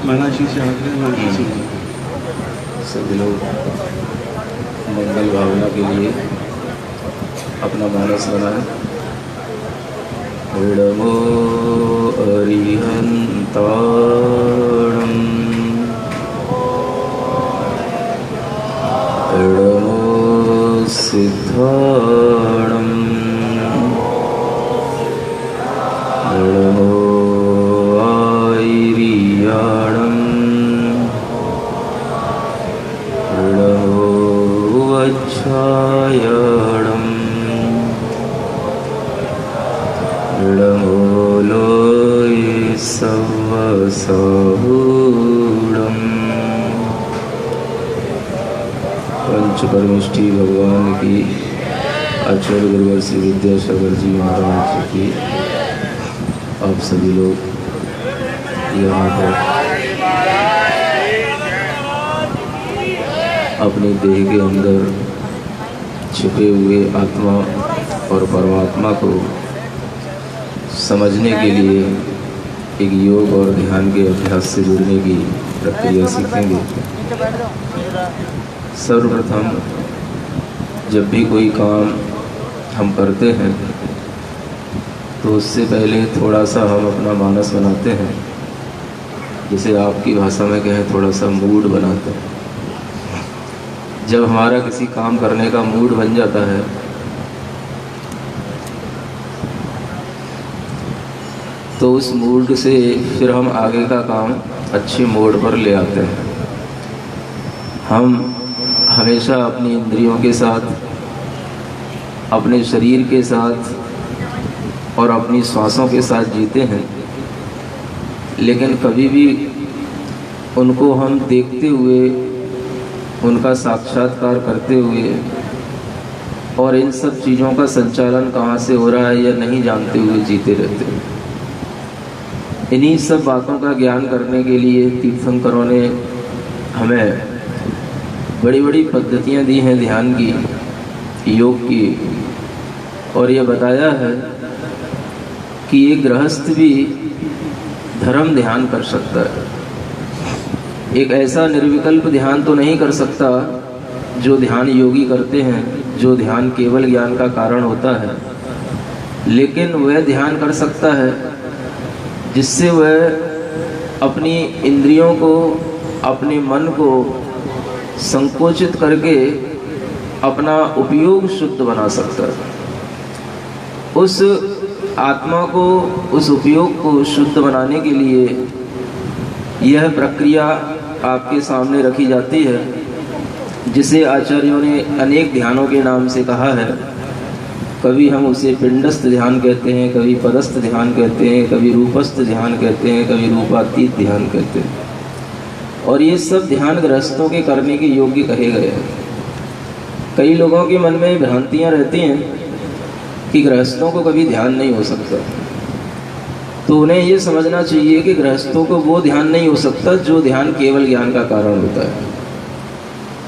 महाराज से आगे सभी लोग मंगल भावना के लिए अपना मानस बनाएं। विडमो अरिहंताणं विडमो सिद्धाणं विडमो आयरियाणं विडमो वच्छायाणं विडमो लोये सवसाहूणं। पंचपरमेष्ठी भगवान की आचार्य गुरुवर श्री विद्यासागर जी महाराज जी की आप सभी लोग यहाँ पर अपने देह के अंदर छिपे हुए आत्मा और परमात्मा को समझने के लिए एक योग और ध्यान के अभ्यास से जुड़ने की प्रक्रिया सीखेंगे। सर्वप्रथम जब भी कोई काम हम करते हैं तो उससे पहले थोड़ा सा हम अपना मानस बनाते हैं, जिसे आपकी भाषा में कहें थोड़ा सा मूड बनाते हैं। जब हमारा किसी काम करने का मूड बन जाता है तो उस मूड से फिर हम आगे का काम अच्छे मोड पर ले आते हैं। हम हमेशा अपनी इंद्रियों के साथ, अपने शरीर के साथ और अपनी श्वासों के साथ जीते हैं, लेकिन कभी भी उनको हम देखते हुए, उनका साक्षात्कार करते हुए और इन सब चीज़ों का संचालन कहाँ से हो रहा है या नहीं जानते हुए जीते रहते हैं। इन्हीं सब बातों का ज्ञान करने के लिए तीर्थंकरों ने हमें बड़ी बड़ी पद्धतियाँ दी हैं ध्यान की, योग की, और ये बताया है कि ये गृहस्थ भी धर्म ध्यान कर सकता है। एक ऐसा निर्विकल्प ध्यान तो नहीं कर सकता जो ध्यान योगी करते हैं, जो ध्यान केवल ज्ञान का कारण होता है, लेकिन वह ध्यान कर सकता है जिससे वह अपनी इंद्रियों को, अपने मन को संकोचित करके अपना उपयोग शुद्ध बना सकता है। उस आत्मा को, उस उपयोग को शुद्ध बनाने के लिए यह प्रक्रिया आपके सामने रखी जाती है, जिसे आचार्यों ने अनेक ध्यानों के नाम से कहा है। कभी हम उसे पिंडस्थ ध्यान कहते हैं, कभी पदस्थ ध्यान कहते हैं, कभी रूपस्थ ध्यान कहते हैं, कभी रूपातीत ध्यान कहते हैं। और ये सब ध्यान गृहस्थों के करने के योग्य कहे गए हैं। कई लोगों के मन में भ्रांतियाँ रहती हैं कि गृहस्थों को कभी ध्यान नहीं हो सकता, तो उन्हें ये समझना चाहिए कि गृहस्थों को वो ध्यान नहीं हो सकता जो ध्यान केवल ज्ञान का कारण होता है।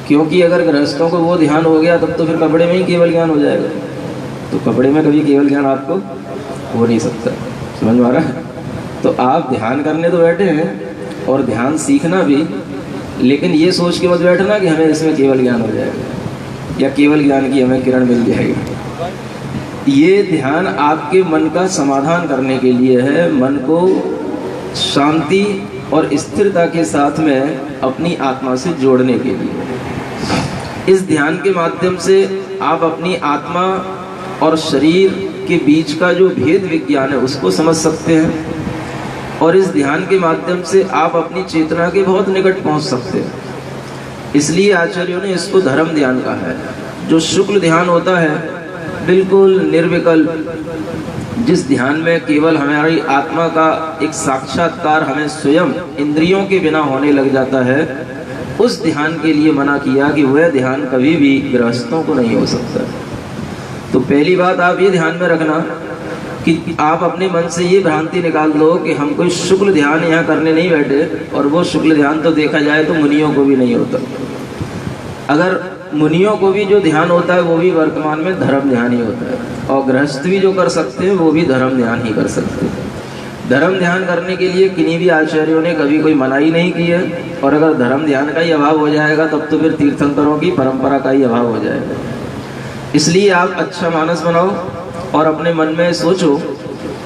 क्योंकि अगर गृहस्थों को वो ध्यान हो गया तब तो फिर कपड़े में ही केवल ज्ञान हो जाएगा, तो कपड़े में कभी केवल ज्ञान आपको हो नहीं सकता। समझ में आ रहा है? तो आप ध्यान करने तो बैठे हैं और ध्यान सीखना भी, लेकिन ये सोच के मत बैठना कि हमें इसमें केवल ज्ञान हो जाएगा या केवल ज्ञान की हमें किरण मिल जाएगी। ये ध्यान आपके मन का समाधान करने के लिए है, मन को शांति और स्थिरता के साथ में अपनी आत्मा से जोड़ने के लिए। इस ध्यान के माध्यम से आप अपनी आत्मा और शरीर के बीच का जो भेद विज्ञान है उसको समझ सकते हैं, और इस ध्यान के माध्यम से आप अपनी चेतना के बहुत निकट पहुंच सकते हैं। इसलिए आचार्यों ने इसको धर्म ध्यान कहा है। जो शुक्ल ध्यान होता है बिल्कुल निर्विकल्प, जिस ध्यान में केवल हमारी आत्मा का एक साक्षात्कार हमें स्वयं इंद्रियों के बिना होने लग जाता है, उस ध्यान के लिए मना किया कि वह ध्यान कभी भी गृहस्थों को नहीं हो सकता। तो पहली बात आप ये ध्यान में रखना कि आप अपने मन से ये भ्रांति निकाल दो कि हम कोई शुक्ल ध्यान यहाँ करने नहीं बैठे, और वो शुक्ल ध्यान तो देखा जाए तो मुनियों को भी नहीं होता। अगर मुनियों को भी जो ध्यान होता है वो भी वर्तमान में धर्म ध्यान ही होता है, और गृहस्थ भी जो कर सकते हैं वो भी धर्म ध्यान ही कर सकते हैं। धर्म ध्यान करने के लिए किन्हीं भी आचार्यों ने कभी कोई मनाही नहीं की है, और अगर धर्म ध्यान का ही अभाव हो जाएगा तब तो फिर तीर्थंकरों की परंपरा का ही अभाव हो जाएगा। इसलिए आप अच्छा मानस बनाओ और अपने मन में सोचो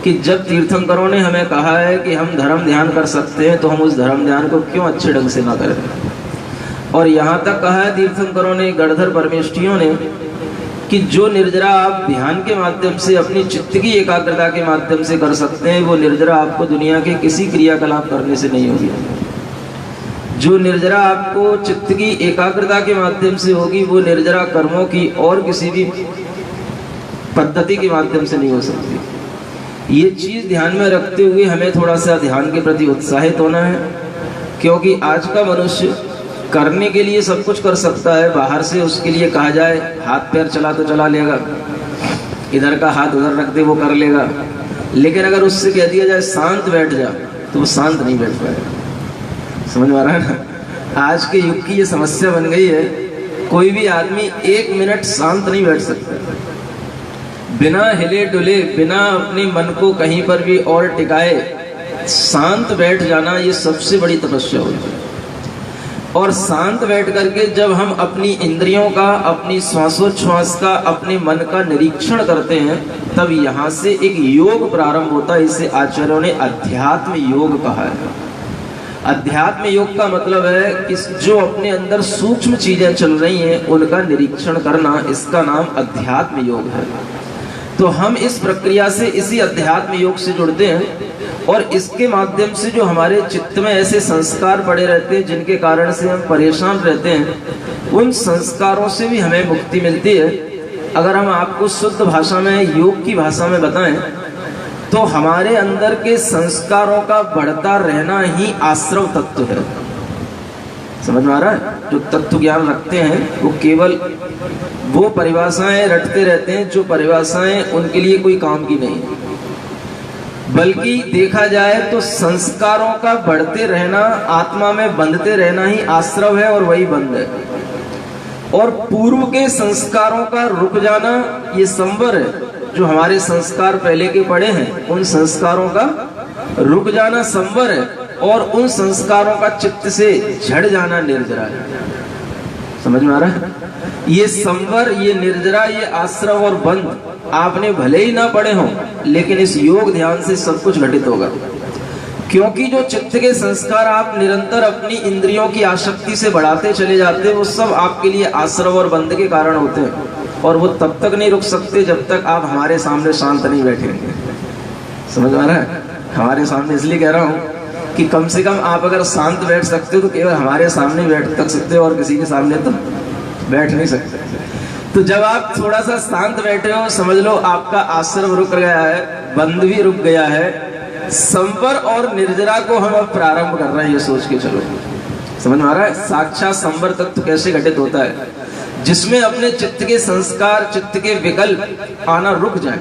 कि जब तीर्थंकरों ने हमें कहा है कि हम धर्म ध्यान कर सकते हैं तो हम उस धर्म ध्यान को क्यों अच्छे ढंग से ना करें। और यहाँ तक कहा है तीर्थंकरों ने, गणधर परमेष्ठियों ने, कि जो निर्जरा आप ध्यान के माध्यम से अपनी चित्त की एकाग्रता के माध्यम से कर सकते हैं, वो निर्जरा आपको दुनिया के किसी क्रियाकलाप करने से नहीं होगी। जो निर्जरा आपको चित्त की एकाग्रता के माध्यम से होगी, वो निर्जरा कर्मों की और किसी भी पद्धति के माध्यम से नहीं हो सकती। ये चीज ध्यान में रखते हुए हमें थोड़ा सा ध्यान के प्रति उत्साहित होना है, क्योंकि आज का मनुष्य करने के लिए सब कुछ कर सकता है। बाहर से उसके लिए कहा जाए हाथ पैर चला तो चला लेगा, इधर का हाथ उधर रख दे वो कर लेगा, लेकिन अगर उससे कह दिया जाए शांत बैठ जा तो वो शांत नहीं बैठ पाएगा। समझ में आ रहा है ना? आज के युग की ये समस्या बन गई है, कोई भी आदमी 1 मिनट शांत नहीं बैठ सकता। बिना हिले डुले, बिना अपने मन को कहीं पर भी और टिकाए शांत बैठ जाना, ये सबसे बड़ी तपस्या होती है। और शांत बैठ करके जब हम अपनी इंद्रियों का, अपनी श्वासोच्छ्वास का, अपने मन का निरीक्षण करते हैं, तब यहाँ से एक योग प्रारंभ होता है। इसे आचार्यों ने अध्यात्म योग कहा है। अध्यात्म योग का मतलब है कि जो अपने अंदर सूक्ष्म चीजें चल रही हैं उनका निरीक्षण करना, इसका नाम अध्यात्म योग है। तो हम इस प्रक्रिया से, इसी अध्यात्म योग से जुड़ते हैं, और इसके माध्यम से जो हमारे चित्त में ऐसे संस्कार पड़े रहते हैं जिनके कारण से हम परेशान रहते हैं, उन संस्कारों से भी हमें मुक्ति मिलती है। अगर हम आपको शुद्ध भाषा में, योग की भाषा में बताएं तो हमारे अंदर के संस्कारों का बढ़ता रहना ही आश्रव तत्व है। समझ में आ रहा है? जो तत्व ज्ञान रखते हैं वो केवल वो परिभाषाएं रटते रहते हैं जो परिभाषाएं उनके लिए कोई काम की नहीं है, बल्कि देखा जाए तो संस्कारों का बढ़ते रहना, आत्मा में बंधते रहना ही आश्रव है और वही बंध है। और पूर्व के संस्कारों का रुक जाना ये संवर है। जो हमारे संस्कार पहले के पड़े हैं उन संस्कारों का रुक जाना संवर है, और उन संस्कारों का चित्त से झड़ जाना निर्जरा है। समझ में आ रहा है? ये संवर, ये निर्जरा, ये आश्रव और बंध आपने भले ही ना पढ़े हों, लेकिन इस योग ध्यान से सब कुछ घटित होगा। क्योंकि जो चित्त के संस्कार आप निरंतर अपनी इंद्रियों की आसक्ति से बढ़ाते चले जाते हैं, वो सब आपके लिए आश्रव और बंध के कारण होते हैं, और वो तब तक नहीं रुक सकते जब तक आप हमारे सामने शांत नहीं बैठेंगे। समझ आ रहा है? हमारे सामने इसलिए कह रहा हूँ कि कम से कम आप अगर शांत बैठ सकते हो तो केवल हमारे सामने बैठ तक सकते हो, और किसी के सामने तो बैठ नहीं सकते। तो जब आप थोड़ा सा शांत बैठे हो, समझ लो आपका आश्रम रुक गया है, बंद भी रुक गया है। संवर और निर्जरा को हम अब प्रारंभ कर रहे हैं, ये सोच के चलो। समझ में आ रहा है? साक्षात संवर तत्व कैसे घटित होता है? जिसमें अपने चित्त के संस्कार, चित्त के विकल्प आना रुक जाए,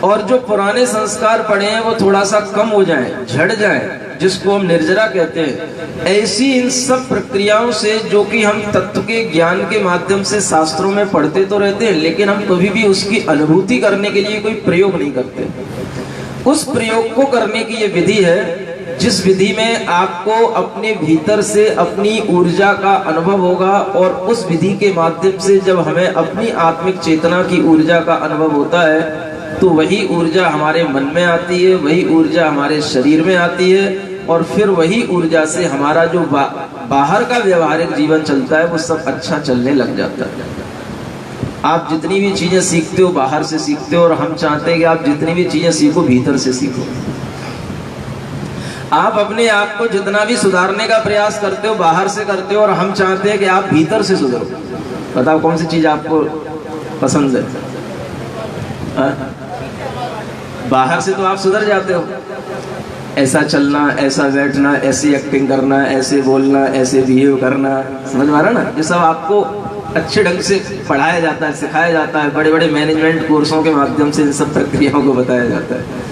और जो पुराने संस्कार पड़े हैं वो थोड़ा सा कम हो जाए, झड़ जाए, जिसको हम निर्जरा कहते हैं। ऐसी इन सब प्रक्रियाओं से, जो कि हम तत्व के ज्ञान के माध्यम से शास्त्रों में पढ़ते तो रहते हैं, लेकिन हम कभी भी उसकी अनुभूति करने के लिए कोई प्रयोग नहीं करते। उस प्रयोग को करने की ये विधि है, जिस विधि में आपको अपने भीतर से अपनी ऊर्जा का अनुभव होगा, और उस विधि के माध्यम से जब हमें अपनी आत्मिक चेतना की ऊर्जा का अनुभव होता है, तो वही ऊर्जा हमारे मन में आती है, वही ऊर्जा हमारे शरीर में आती है, और फिर वही ऊर्जा से हमारा जो बाहर का व्यवहारिक जीवन चलता है वो सब अच्छा चलने लग जाता है। आप जितनी भी चीजें सीखते हो बाहर से सीखते हो, और हम चाहते हैं कि आप जितनी भी चीजें सीखो भीतर से सीखो। आप अपने आप को जितना भी सुधारने का प्रयास करते हो बाहर से करते हो, और हम चाहते हैं कि आप भीतर से सुधरो। बताओ कौन सी चीज आपको पसंद है? बाहर से तो आप सुधर जाते हो, ऐसा चलना, ऐसा बैठना, ऐसी एक्टिंग करना, ऐसे बोलना, ऐसे बिहेव करना। समझ में आ रहा ना? ये सब आपको अच्छे ढंग से पढ़ाया जाता है, सिखाया जाता है, बड़े बड़े मैनेजमेंट कोर्सों के माध्यम से इन सब प्रक्रियाओं को बताया जाता है।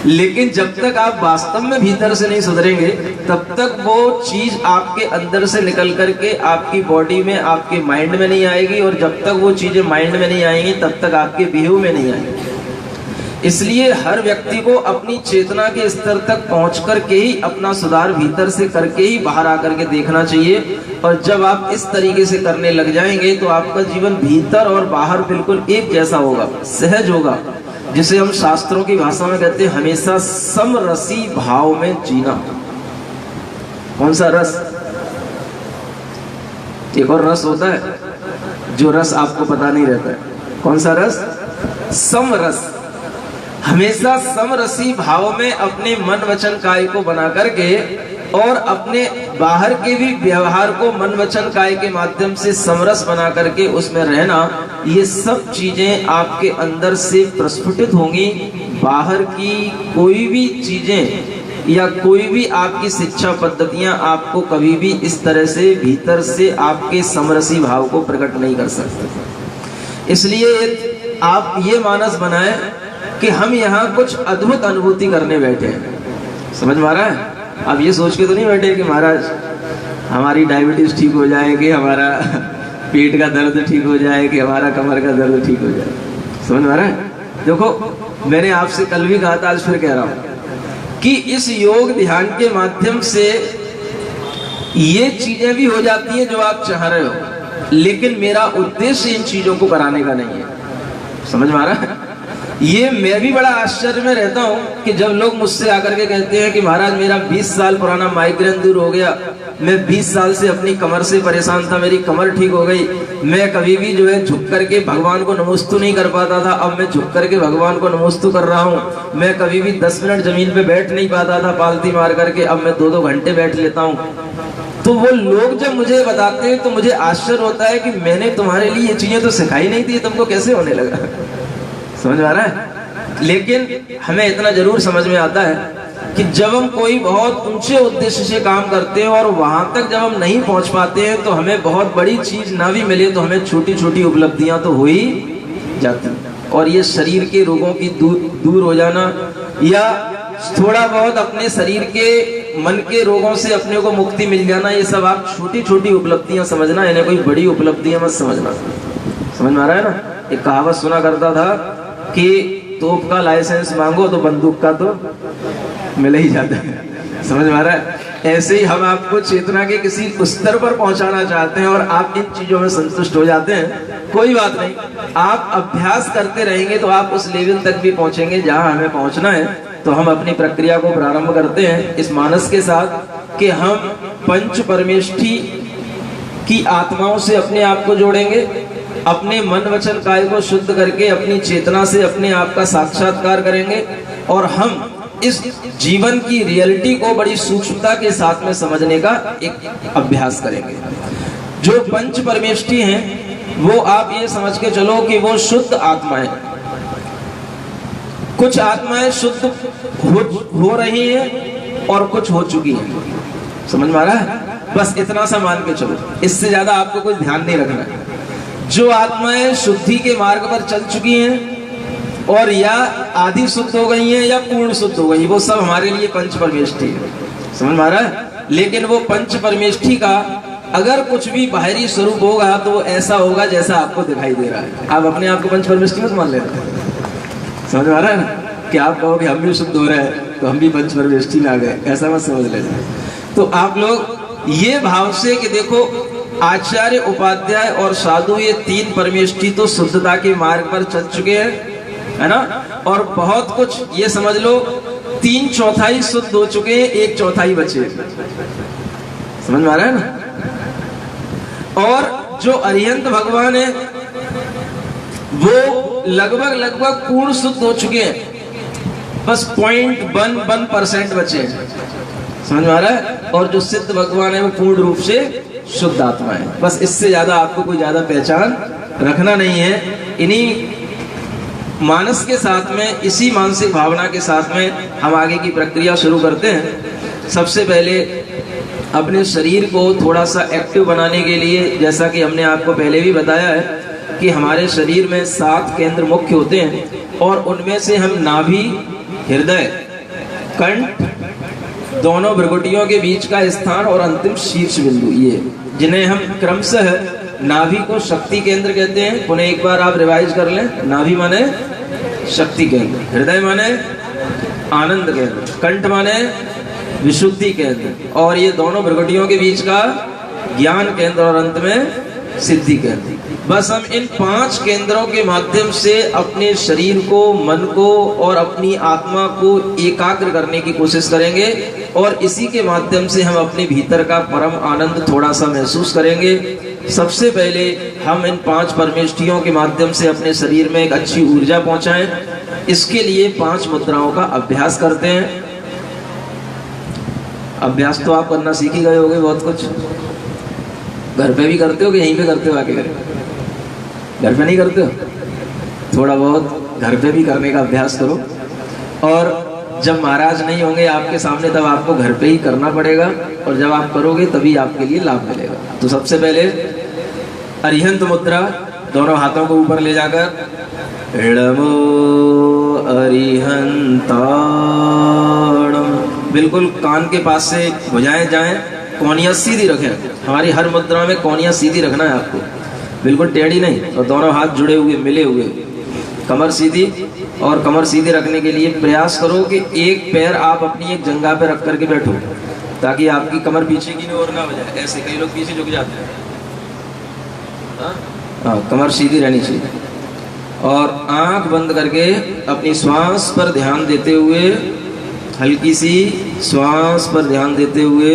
लेकिन जब तक आप वास्तव में भीतर से नहीं सुधरेंगे, तब तक वो चीज आपके अंदर से निकल करके आपकी बॉडी में, आपके माइंड में नहीं आएगी, और जब तक वो चीजें माइंड में नहीं आएंगी तब तक आपके बिहेव में नहीं आएंगी। इसलिए हर व्यक्ति को अपनी चेतना के स्तर तक पहुंच करके ही अपना सुधार भीतर से करके ही बाहर आकर के देखना चाहिए। और जब आप इस तरीके से करने लग जाएंगे तो आपका जीवन भीतर और बाहर बिल्कुल एक जैसा होगा, सहज होगा, जिसे हम शास्त्रों की भाषा में कहते हैं हमेशा समरसी भाव में जीना। कौन सा रस? एक और रस होता है जो रस आपको पता नहीं रहता है। कौन सा रस? समरस। हमेशा समरसी भाव में अपने मन वचन काय को बना करके और अपने बाहर के भी व्यवहार को मन वचन काय के माध्यम से समरस बना करके उसमें रहना, ये सब चीजें आपके अंदर से प्रस्फुटित होंगी। बाहर की कोई भी चीजें या कोई भी आपकी शिक्षा पद्धतियां आपको कभी भी इस तरह से भीतर से आपके समरसी भाव को प्रकट नहीं कर सकते। इसलिए आप ये मानस बनाएं कि हम यहाँ कुछ अद्भुत अनुभूति करने बैठे हैं। समझ में आ रहा है? आप ये सोच के तो नहीं बैठे कि महाराज हमारी डायबिटीज ठीक हो जाए, कि हमारा पेट का दर्द ठीक हो जाए, कि हमारा कमर का दर्द ठीक हो जाए। समझ में आ रहा है? देखो, मैंने आपसे कल भी कहा था, आज फिर कह रहा हूँ कि इस योग ध्यान के माध्यम से ये चीजें भी हो जाती हैं जो आप चाह रहे हो, लेकिन मेरा उद्देश्य इन चीजों को कराने का नहीं है। समझ में आ रहा है? ये मैं भी बड़ा आश्चर्य में रहता हूँ कि जब लोग मुझसे आकर के कहते हैं कि महाराज मेरा 20 साल पुराना माइग्रेन दूर हो गया, मैं 20 साल से अपनी कमर से परेशान था, मेरी कमर ठीक हो गई, मैं कभी भी जो है झुक करके भगवान को नमस्तु नहीं कर पाता था, अब मैं झुक करके भगवान को नमस्तु कर रहा हूँ, मैं कभी भी 10 मिनट जमीन पे बैठ नहीं पाता था पालती मार करके, अब मैं 2-2 घंटे बैठ लेता हूँ। तो वो लोग जब मुझे बताते हैं तो मुझे आश्चर्य होता है कि मैंने तुम्हारे लिए ये चीजें तो सिखाई नहीं थी, तुमको कैसे होने लगा? समझ में आ रहा है? लेकिन हमें इतना जरूर समझ में आता है कि जब हम कोई बहुत ऊंचे उद्देश्य से काम करते हैं और वहां तक जब हम नहीं पहुंच पाते हैं तो हमें बहुत बड़ी चीज ना भी मिले तो हमें छोटी छोटी उपलब्धियां तो हो ही जाती हैं। और ये शरीर के रोगों की दूर हो जाना या थोड़ा बहुत अपने शरीर के मन के रोगों से अपने को मुक्ति मिल जाना, ये सब आप छोटी छोटी उपलब्धियां समझना, इन्हें कोई बड़ी उपलब्धियां मत समझना। समझ में आ रहा है ना? एक कहावत सुना करता था कि तोप का लाइसेंस मांगो तो बंदूक का तो मिल ही जाता है। समझ में आ रहा है? ऐसे ही हम आपको चेतना के किसी स्तर पर पहुंचाना चाहते हैं और आप इन चीजों में संतुष्ट हो जाते हैं, कोई बात नहीं, आप अभ्यास करते रहेंगे तो आप उस लेवल तक भी पहुंचेंगे जहां हमें पहुंचना है। तो हम अपनी प्रक्रिया को प्रारंभ करते हैं इस मानस के साथ कि हम पंच परमेष्ठी की आत्माओं से अपने आप को जोड़ेंगे, अपने मन वचन काय को शुद्ध करके अपनी चेतना से अपने आप का साक्षात्कार करेंगे और हम इस जीवन की रियलिटी को बड़ी सूक्ष्मता के साथ में समझने का एक अभ्यास करेंगे। जो पंच परमेष्ठी हैं वो आप ये समझ के चलो कि वो शुद्ध आत्माएं, कुछ आत्माएं शुद्ध हो रही हैं और कुछ हो चुकी हैं। समझ में आ रहा है? बस इतना सा मान के चलो, इससे ज्यादा आपको कोई ध्यान नहीं रखना है। जो आत्माएं शुद्धि के मार्ग पर चल चुकी हैं और या आधी शुद्ध हो गई हैं या पूर्ण शुद्ध हो गई, वो सब हमारे लिए पंच परमेष्ठी है। समझ में आ रहा है? लेकिन वो पंच परमेष्ठी का अगर कुछ भी बाहरी स्वरूप होगा तो वो ऐसा होगा जैसा आपको दिखाई दे रहा है। आप अपने आप को पंच परमेष्ठी मत मान लेना। समझ में आ रहा है ना? कि आप कहो कि हम भी शुद्ध हो रहे हैं तो हम भी पंच परमेष्ठी में आ गए, ऐसा मत समझ लेना। तो आप लोग ये भाव से कि देखो आचार्य, उपाध्याय और साधु, ये 3 परमेष्ठी तो शुद्धता के मार्ग पर चल चुके हैं, है ना? और बहुत कुछ ये समझ लो 3/4 शुद्ध हो चुके हैं, 1/4 बचे। समझ में आ रहा है ना? और जो अरिहंत भगवान है वो लगभग पूर्ण शुद्ध हो चुके हैं, बस 0.11% बचे हैं। समझ में आ रहा है? और जो सिद्ध भगवान है वो पूर्ण रूप से शुद्ध आत्मा है। बस इससे ज्यादा आपको कोई ज्यादा पहचान रखना नहीं है। इन्हीं मानस के साथ में, इसी मानसिक भावना के साथ में हम आगे की प्रक्रिया शुरू करते हैं। सबसे पहले अपने शरीर को थोड़ा सा एक्टिव बनाने के लिए, जैसा कि हमने आपको पहले भी बताया है कि हमारे शरीर में 7 केंद्र मुख्य होते हैं और उनमें से हम नाभि, हृदय, कंठ, दोनों भ्रुकुटियों के बीच का स्थान और अंतिम शीर्ष बिंदु, ये जिन्हें हम क्रमशः नाभि को शक्ति केंद्र कहते हैं। पुनः एक बार आप रिवाइज कर लें, नाभि माने शक्ति केंद्र, हृदय माने आनंद केंद्र, कंठ माने विशुद्धि केंद्र, और ये दोनों भ्रुकुटियों के बीच का ज्ञान केंद्र, और अंत में सिद्धि केंद्र। बस हम इन 5 केंद्रों के माध्यम से अपने शरीर को, मन को और अपनी आत्मा को एकाग्र करने की कोशिश करेंगे, और इसी के माध्यम से हम अपने भीतर का परम आनंद थोड़ा सा महसूस करेंगे। सबसे पहले हम इन 5 परमेष्ठियों के माध्यम से अपने शरीर में एक अच्छी ऊर्जा पहुंचाएं। इसके लिए 5 मुद्राओं का अभ्यास करते हैं। अभ्यास तो आप करना सीख ही गए होंगे बहुत कुछ। घर पे भी करते हो कि यहीं पे करते हो आके? घर पे नहीं करते हो? थोड़ा बहुत घर पे भी करने का अभ्यास करो, और जब महाराज नहीं होंगे आपके सामने तब आपको घर पे ही करना पड़ेगा, और जब आप करोगे तभी आपके लिए लाभ मिलेगा। तो सबसे पहले अरिहंत मुद्रा, दोनों हाथों को ऊपर ले जाकर इडमो अरिहंताणम, बिल्कुल कान के पास से भुजाएं जाएं, कोनियां सीधी रखें। हमारी हर मुद्रा में कोनियां सीधी रखना है आपको, बिल्कुल टेढ़ी नहीं, और दोनों हाथ जुड़े हुए, मिले हुए, कमर सीधी। और कमर सीधी रखने के लिए प्रयास करो कि एक पैर आप अपनी एक जंघा पे रख करके बैठो, ताकि आपकी कमर पीछे की ओर ना हो जाए। ऐसे कई लोग पीछे झुक जाते हैं। हाँ, कमर सीधी रहनी चाहिए, और आंख बंद करके अपनी श्वास पर ध्यान देते हुए, हल्की सी श्वास पर ध्यान देते हुए,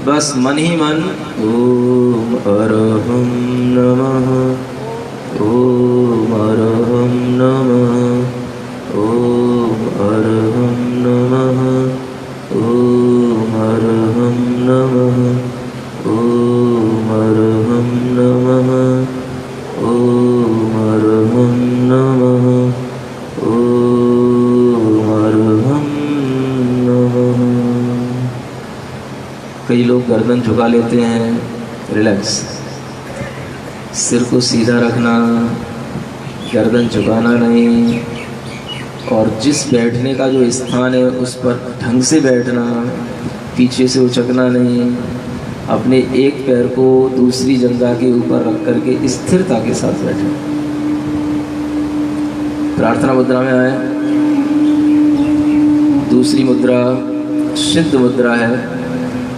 बस मन ही मन ओम अरहम नमः, ओम अरहम नमः, ओम अरहम नमः, ओम अरहम नमः, ओम अरहम नमः, ओम अरहम नमः, ओम अरहम नमः। कई लोग गर्दन झुका लेते हैं, रिलैक्स, सिर को सीधा रखना, गर्दन झुकाना नहीं, और जिस बैठने का जो स्थान है उस पर ढंग से बैठना, पीछे से उचकना नहीं। अपने एक पैर को दूसरी जंघा के ऊपर रख करके स्थिरता के साथ बैठे। प्रार्थना मुद्रा में आए। दूसरी मुद्रा सिद्ध मुद्रा है।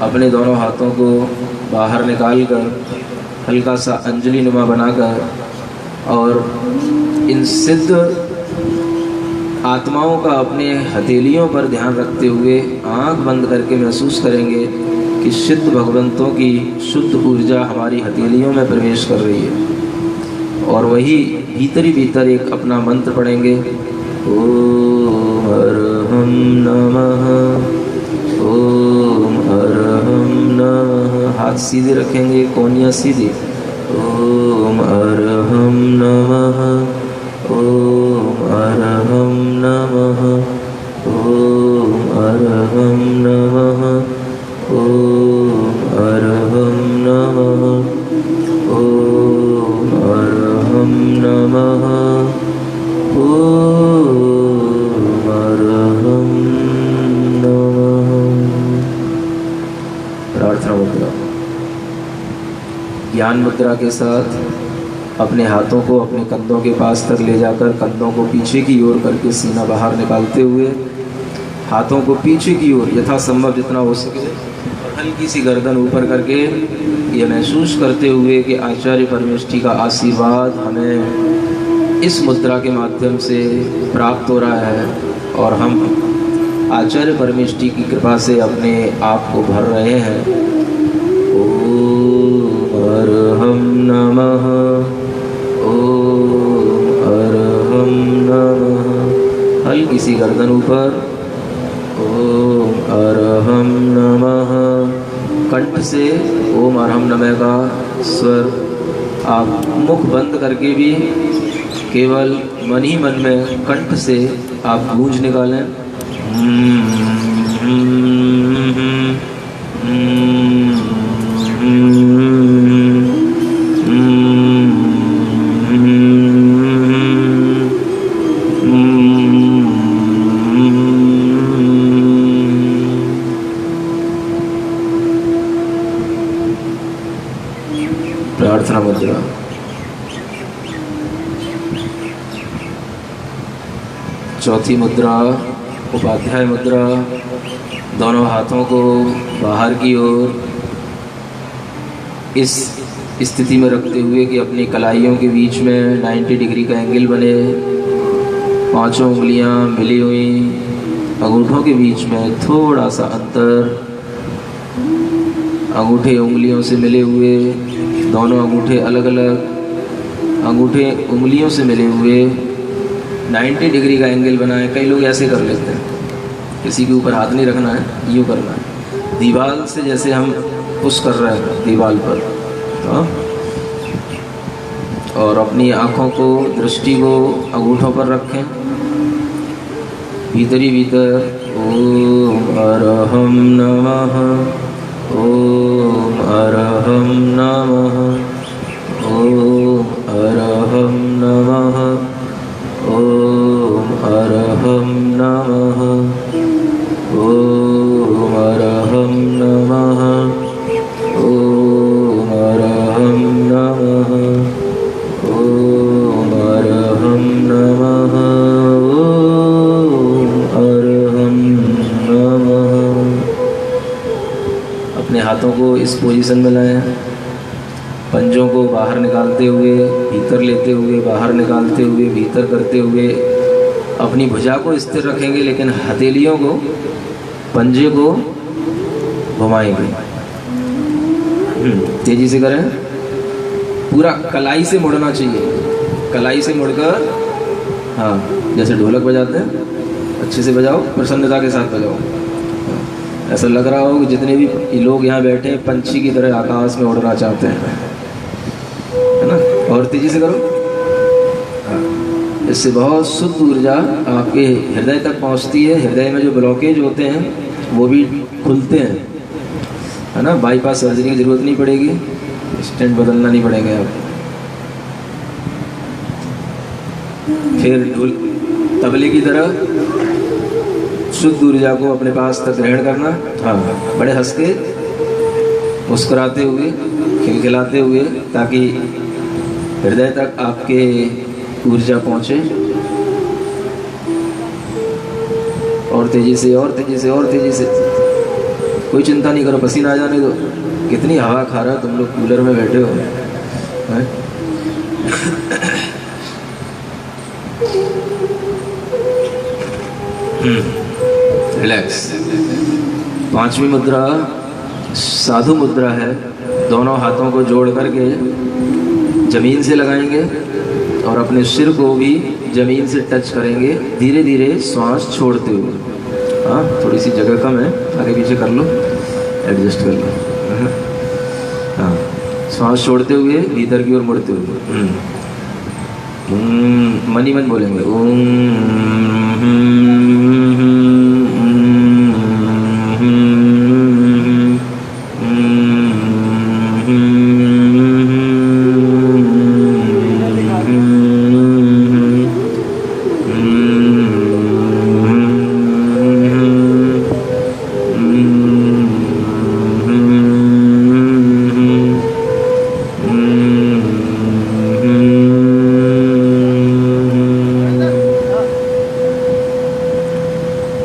अपने दोनों हाथों को बाहर निकाल कर हल्का सा अंजलि नुमा बनाकर, और इन सिद्ध आत्माओं का अपने हथेलियों पर ध्यान रखते हुए आंख बंद करके महसूस करेंगे कि सिद्ध भगवंतों की शुद्ध ऊर्जा हमारी हथेलियों में प्रवेश कर रही है। और वही भीतर ही भीतर एक अपना मंत्र पढ़ेंगे, ओम अरहम नमः, ओम अरहम नमः। हाथ सीधे रखेंगे, कोनियाँ सीधी। ओम अरहम नमः, ओम अरहम नमः, ओम अरहम नमः, ओम अरहम नमः, ओम अरहम नमः, ओम अरहम नमः। प्रार्थना मुद्रा। ज्ञान मुद्रा के साथ अपने हाथों को अपने कंधों के पास तक ले जाकर कंधों को पीछे की ओर करके सीना बाहर निकालते हुए हाथों को पीछे की ओर यथासंभव जितना हो सके, और हल्की सी गर्दन ऊपर करके ये महसूस करते हुए कि आचार्य परमेष्ठी का आशीर्वाद हमें इस मुद्रा के माध्यम से प्राप्त हो रहा है, और हम आचार्य परमेष्ठी की कृपा से अपने आप को भर रहे हैं। ओम अरहम नमः, ओम अरहम नमः। हल्की सी गर्दन ऊपर। ओम अरहम नमः। कंठ से ओम अरहम नमः का स्वर आप मुख बंद करके भी केवल मन ही मन में कंठ से आप गूंज निकालें। प्रार्थना मुद्रा। चौथी मुद्रा उपाध्याय मुद्रा, दोनों हाथों को बाहर की ओर इस स्थिति में रखते हुए कि अपनी कलाइयों के बीच में 90 डिग्री का एंगल बने, पांचों उंगलियां मिली हुई, अंगूठों के बीच में थोड़ा सा अंतर, अंगूठे उंगलियों से मिले हुए, दोनों अंगूठे अलग अलग, अंगूठे उंगलियों से मिले हुए 90 डिग्री का एंगल बनाए। कई लोग ऐसे कर लेते हैं, किसी के ऊपर हाथ नहीं रखना है, यूँ करना है, दीवार से जैसे हम पुश कर रहे हैं दीवार पर। तो और अपनी आँखों को, दृष्टि को अंगूठों पर रखें, भीतरी भीतर ओम अरहम नमः, ओम अरहम नमः, ओम अरहम नमः, ओम अरहम नमः, ओम अरहम नमः, ओम अरहम नमः, ओम अरहम नमः, ओम अरहम नमः। अपने हाथों को इस पोजीशन में लाएं, पंजों को बाहर निकालते हुए, भीतर लेते हुए, बाहर निकालते हुए, भीतर करते हुए अपनी भुजा को स्थिर रखेंगे, लेकिन हथेलियों को, पंजे को घुमाएंगे। तेजी से करें, पूरा कलाई से मुड़ना चाहिए, कलाई से मुड़कर, हाँ जैसे ढोलक बजाते हैं अच्छे से बजाओ, प्रसन्नता के साथ बजाओ। ऐसा लग रहा हो कि जितने भी लोग यहाँ बैठे हैं पंछी की तरह आकाश में उड़ना चाहते हैं, है ना। और तेजी से करो, इससे बहुत शुद्ध ऊर्जा आपके हृदय तक पहुँचती है। हृदय में जो ब्लॉकेज होते हैं वो भी खुलते हैं, है ना। बाईपास सर्जरी की ज़रूरत नहीं पड़ेगी, स्टेंट बदलना नहीं पड़ेगा आपको। फिर तबले की तरह शुद्ध ऊर्जा को अपने पास तक ग्रहण करना। हाँ, बड़े हंस के, मुस्कुराते हुए, खिलखिलाते हुए, ताकि हृदय तक आपके ऊर्जा पहुँचे। और तेजी से, और तेजी से, और तेजी से। कोई चिंता नहीं करो, पसीना आ जाने दो। कितनी हवा खा रहा, तुम लोग कूलर में बैठे हो, हैं? रिलैक्स। पांचवी मुद्रा साधु मुद्रा है। दोनों हाथों को जोड़ करके जमीन से लगाएंगे और अपने सिर को भी जमीन से टच करेंगे, धीरे धीरे श्वास छोड़ते हुए। हाँ, थोड़ी सी जगह कम है, आगे पीछे कर लो, एडजस्ट कर लो। हाँ, श्वास छोड़ते हुए भीतर की ओर मुड़ते हुए मन ही मन बोलेंगे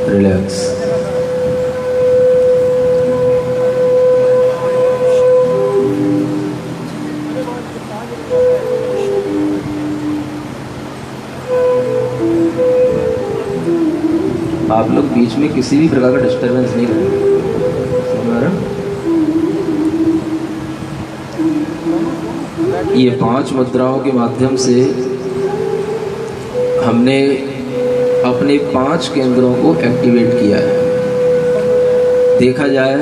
रिलैक्स। आप लोग बीच में किसी भी प्रकार का डिस्टर्बेंस नहीं करेंगे, समझ आ रहा? ये 5 मुद्राओं के माध्यम से हमने अपने 5 केंद्रों को एक्टिवेट किया है। देखा जाए,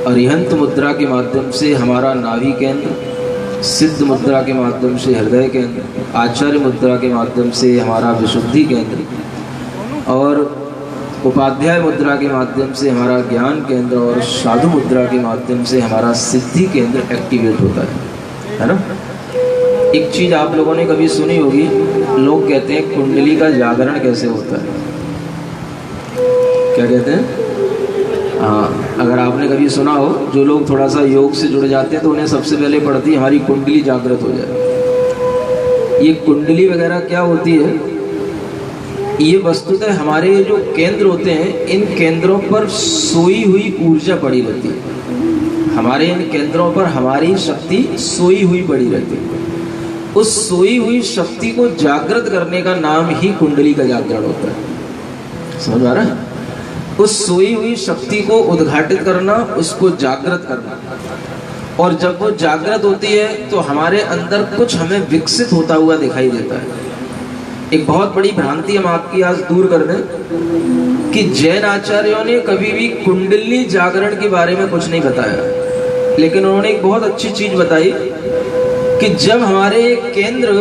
अरिहंत मुद्रा के माध्यम से हमारा नाभि केंद्र, सिद्ध मुद्रा के माध्यम से हृदय केंद्र, आचार्य मुद्रा के माध्यम से हमारा विशुद्धि केंद्र, और उपाध्याय मुद्रा के माध्यम से हमारा ज्ञान केंद्र, और साधु मुद्रा के माध्यम से हमारा सिद्धि केंद्र एक्टिवेट होता है ना। एक चीज़ आप लोगों ने कभी सुनी होगी, लोग कहते हैं कुंडली का जागरण कैसे होता है, क्या कहते हैं? हाँ, अगर आपने कभी सुना हो, जो लोग थोड़ा सा योग से जुड़ जाते हैं तो उन्हें सबसे पहले पड़ती है हमारी कुंडली जागृत हो जाए। ये कुंडली वगैरह क्या होती है? ये वस्तुतः हमारे जो केंद्र होते हैं, इन केंद्रों पर सोई हुई ऊर्जा पड़ी रहती है। हमारे इन केंद्रों पर हमारी शक्ति सोई हुई पड़ी रहती है। उस सोई हुई शक्ति को जागृत करने का नाम ही कुंडली का जागरण होता है। समझ आ रहा है? उस सोई हुई शक्ति को उद्घाटित करना, उसको जागृत करना। और जब वो जागृत होती है तो हमारे अंदर कुछ हमें विकसित होता हुआ दिखाई देता है। एक बहुत बड़ी भ्रांति हम आपकी आज दूर कर दें कि जैन आचार्यों ने कभी भी कुंडली जागरण के बारे में कुछ नहीं बताया, लेकिन उन्होंने एक बहुत अच्छी चीज बताई कि जब हमारे केंद्र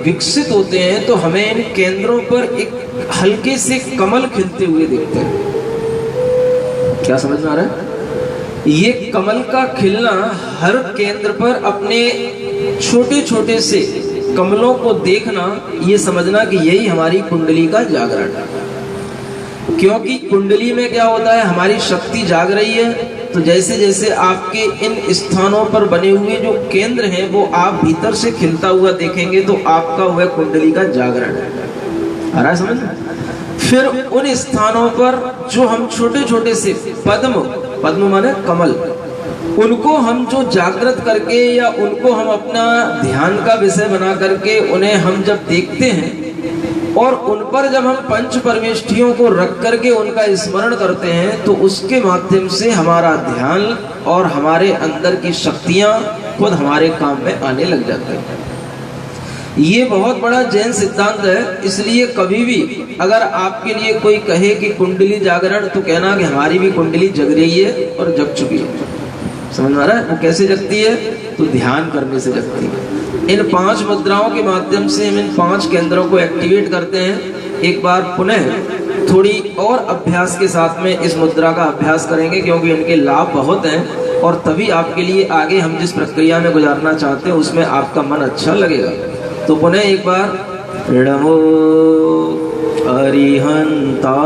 विकसित होते हैं तो हमें इन केंद्रों पर एक हल्के से कमल खिलते हुए दिखते हैं। क्या समझ में आ रहा है? ये कमल का खिलना, हर केंद्र पर अपने छोटे छोटे से कमलों को देखना, ये समझना कि यही हमारी कुंडली का जागरण है। क्योंकि कुंडली में क्या होता है, हमारी शक्ति जाग रही है, तो जैसे जैसे आपके इन स्थानों पर बने हुए जो केंद्र हैं वो आप भीतर से खिलता हुआ देखेंगे, तो आपका वह कुंडली का जागरण है। आ रहा है समझ? फिर उन स्थानों पर जो हम छोटे छोटे से पद्म माने कमल, उनको हम जो जागृत करके या उनको हम अपना ध्यान का विषय बना करके उन्हें हम जब देखते हैं और उन पर जब हम पंच परमेष्ठियों को रख करके उनका स्मरण करते हैं, तो उसके माध्यम से हमारा ध्यान और हमारे अंदर की शक्तियां खुद हमारे काम में आने लग जाते हैं। ये बहुत बड़ा जैन सिद्धांत है। इसलिए कभी भी अगर आपके लिए कोई कहे कि कुंडली जागरण, तो कहना कि हमारी भी कुंडली जग रही है और जग चुकी है। समझ में आ रहा है? वो कैसे जगती है? तो ध्यान करने से जगती है। इन 5 मुद्राओं के माध्यम से हम इन 5 केंद्रों को एक्टिवेट करते हैं। एक बार पुनः थोड़ी और अभ्यास के साथ में इस मुद्रा का अभ्यास करेंगे, क्योंकि इनके लाभ बहुत हैं और तभी आपके लिए आगे हम जिस प्रक्रिया में गुजारना चाहते हैं उसमें आपका मन अच्छा लगेगा। तो पुनः एक बार नमो अरिहंताण,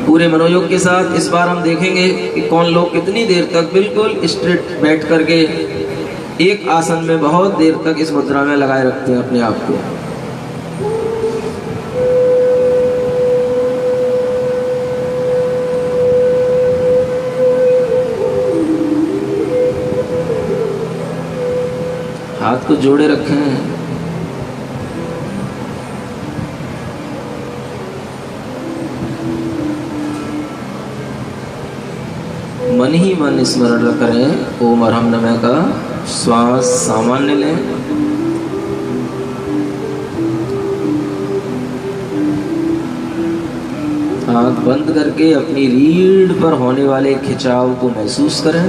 पूरे मनोयोग के साथ इस बार हम देखेंगे कि कौन लोग कितनी देर तक बिल्कुल स्ट्रेट बैठ करके एक आसन में बहुत देर तक इस मुद्रा में लगाए रखते हैं अपने आप को। हाथ को जोड़े रखें। मन ही मन स्मरण करें ओम अरहम नमः का। श्वास सामान्य लें। आंख बंद करके अपनी रीढ़ पर होने वाले खिंचाव को महसूस करें।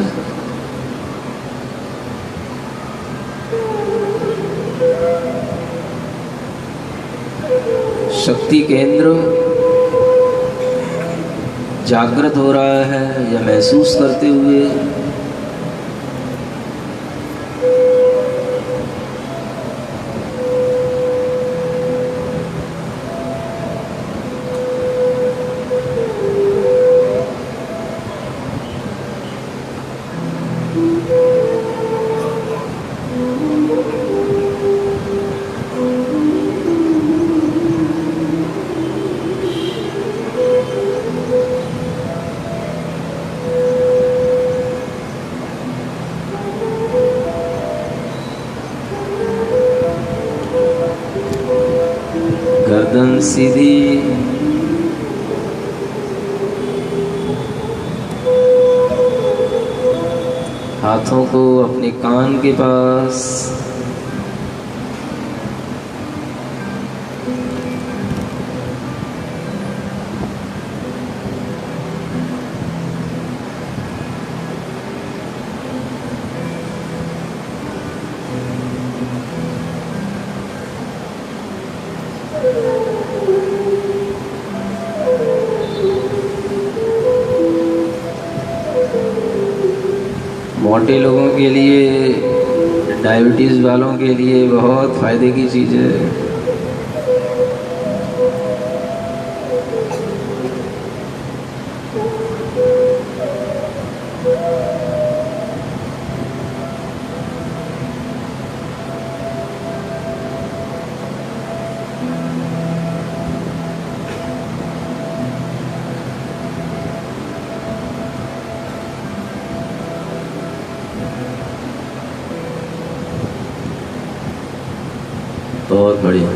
शक्ति केंद्र जागृत हो रहा है या महसूस करते हुए गर्दन सीधी, हाथों को अपने कान के पास, मोटे लोगों के लिए, डायबिटीज़ वालों के लिए बहुत फ़ायदे की चीज़ है। बहुत बढ़िया।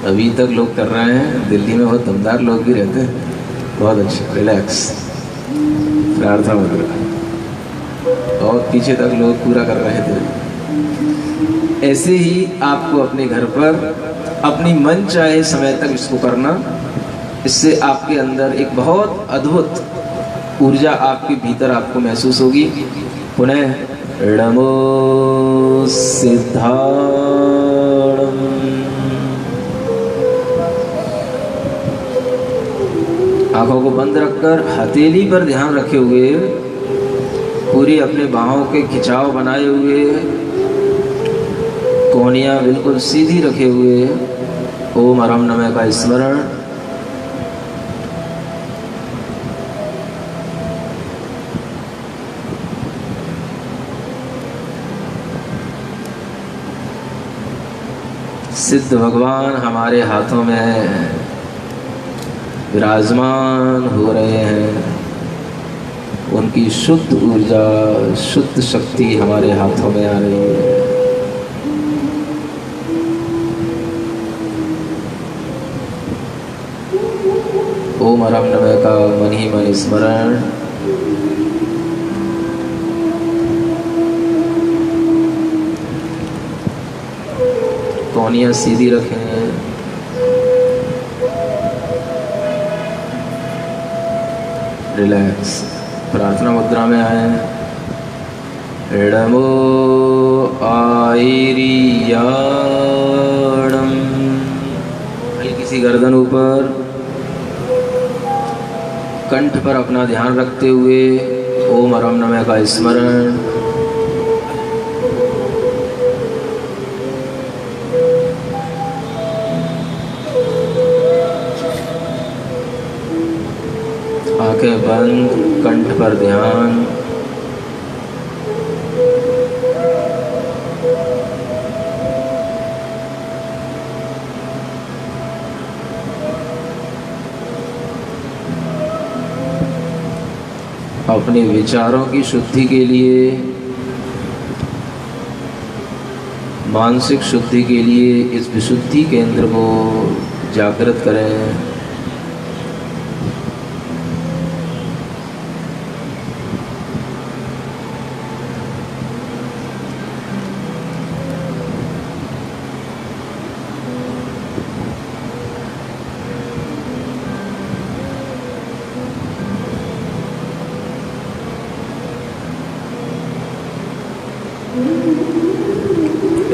अभी तक लोग कर रहे हैं, दिल्ली में बहुत दमदार लोग भी रहते हैं। बहुत अच्छा, रिलैक्स, प्रार्थना मुद्रा। बहुत पीछे तक लोग पूरा कर रहे थे। ऐसे ही आपको अपने घर पर अपनी मन चाहे समय तक इसको करना। इससे आपके अंदर एक बहुत अद्भुत ऊर्जा आपके भीतर आपको महसूस होगी। पुनः नमो सिद्धाणम। आंखों को बंद रखकर हथेली पर ध्यान रखे हुए, पूरी अपने बाहों के खिंचाव बनाए हुए, कोहनियाँ बिल्कुल सीधी रखे हुए ओम अरहम नमः का स्मरण। सिद्ध भगवान हमारे हाथों में विराजमान हो रहे हैं। उनकी शुद्ध ऊर्जा, शुद्ध शक्ति हमारे हाथों में आ रही है। ओम अरहम नमः का मन ही मन स्मरण। कोहनियाँ सीधी रखें। रिलैक्स, प्रार्थना मुद्रा में आए। नमो आयरियाणम। हल्की सी गर्दन ऊपर, कंठ पर अपना ध्यान रखते हुए ओम अरहम नमः का स्मरण। आंखें बंद, कंठ पर ध्यान। अपने विचारों की शुद्धि के लिए, मानसिक शुद्धि के लिए इस विशुद्धि केंद्र को जागृत करें।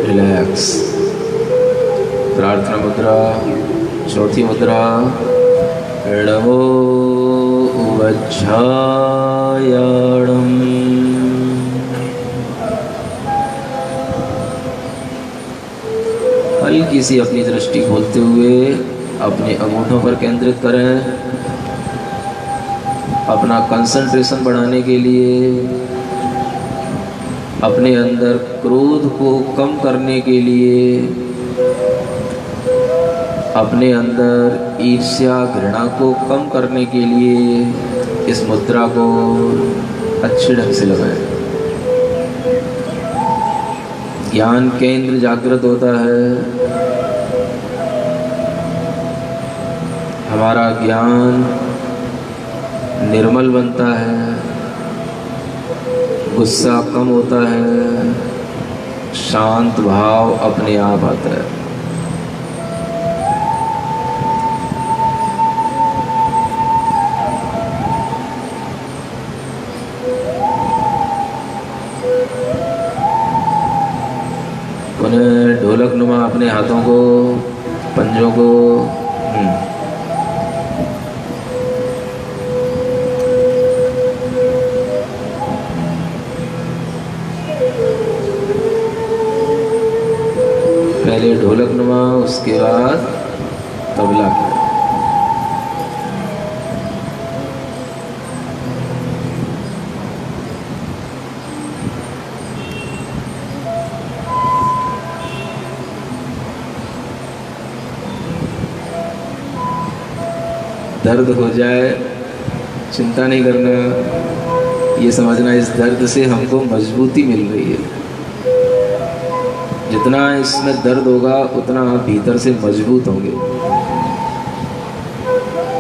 रिलैक्स, प्रार्थना मुद्रा, चौथी मुद्रा। नमो वज्रायणम। हल्की सी अपनी दृष्टि खोलते हुए अपने अंगूठों पर केंद्रित करें। अपना कंसंट्रेशन बढ़ाने के लिए, अपने अंदर क्रोध को कम करने के लिए, अपने अंदर ईर्ष्या घृणा को कम करने के लिए इस मुद्रा को अच्छे ढंग से लगाएं। ज्ञान केंद्र जागृत होता है। हमारा ज्ञान निर्मल बनता है, गुस्सा कम होता है, शांत भाव अपने आप आता है। पुनः ढोलक नुमा अपने हाथों को, पंजों को पहले ढोलक नुमा, उसके बाद तबला का। दर्द हो जाए चिंता नहीं करना, ये समझना इस दर्द से हमको मजबूती मिल रही है। जितना इसमें दर्द होगा उतना आप भीतर से मजबूत होंगे,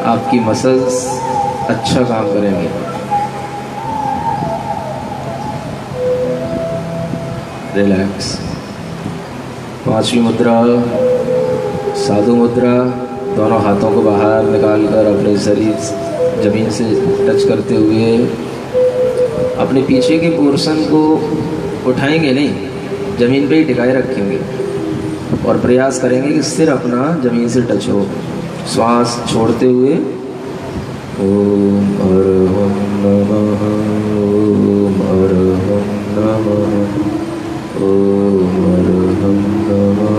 आपकी मसल्स अच्छा काम करेंगे। रिलैक्स। पांचवी मुद्रा साधु मुद्रा। दोनों हाथों को बाहर निकालकर अपने शरीर जमीन से टच करते हुए अपने पीछे के पोर्शन को उठाएंगे नहीं, ज़मीन पे ही टिकाए रखेंगे और प्रयास करेंगे कि सिर अपना ज़मीन से टच हो। श्वास छोड़ते हुए ओम अरहम नमः, ओम अरहम नमः, ओम अरहम नमः,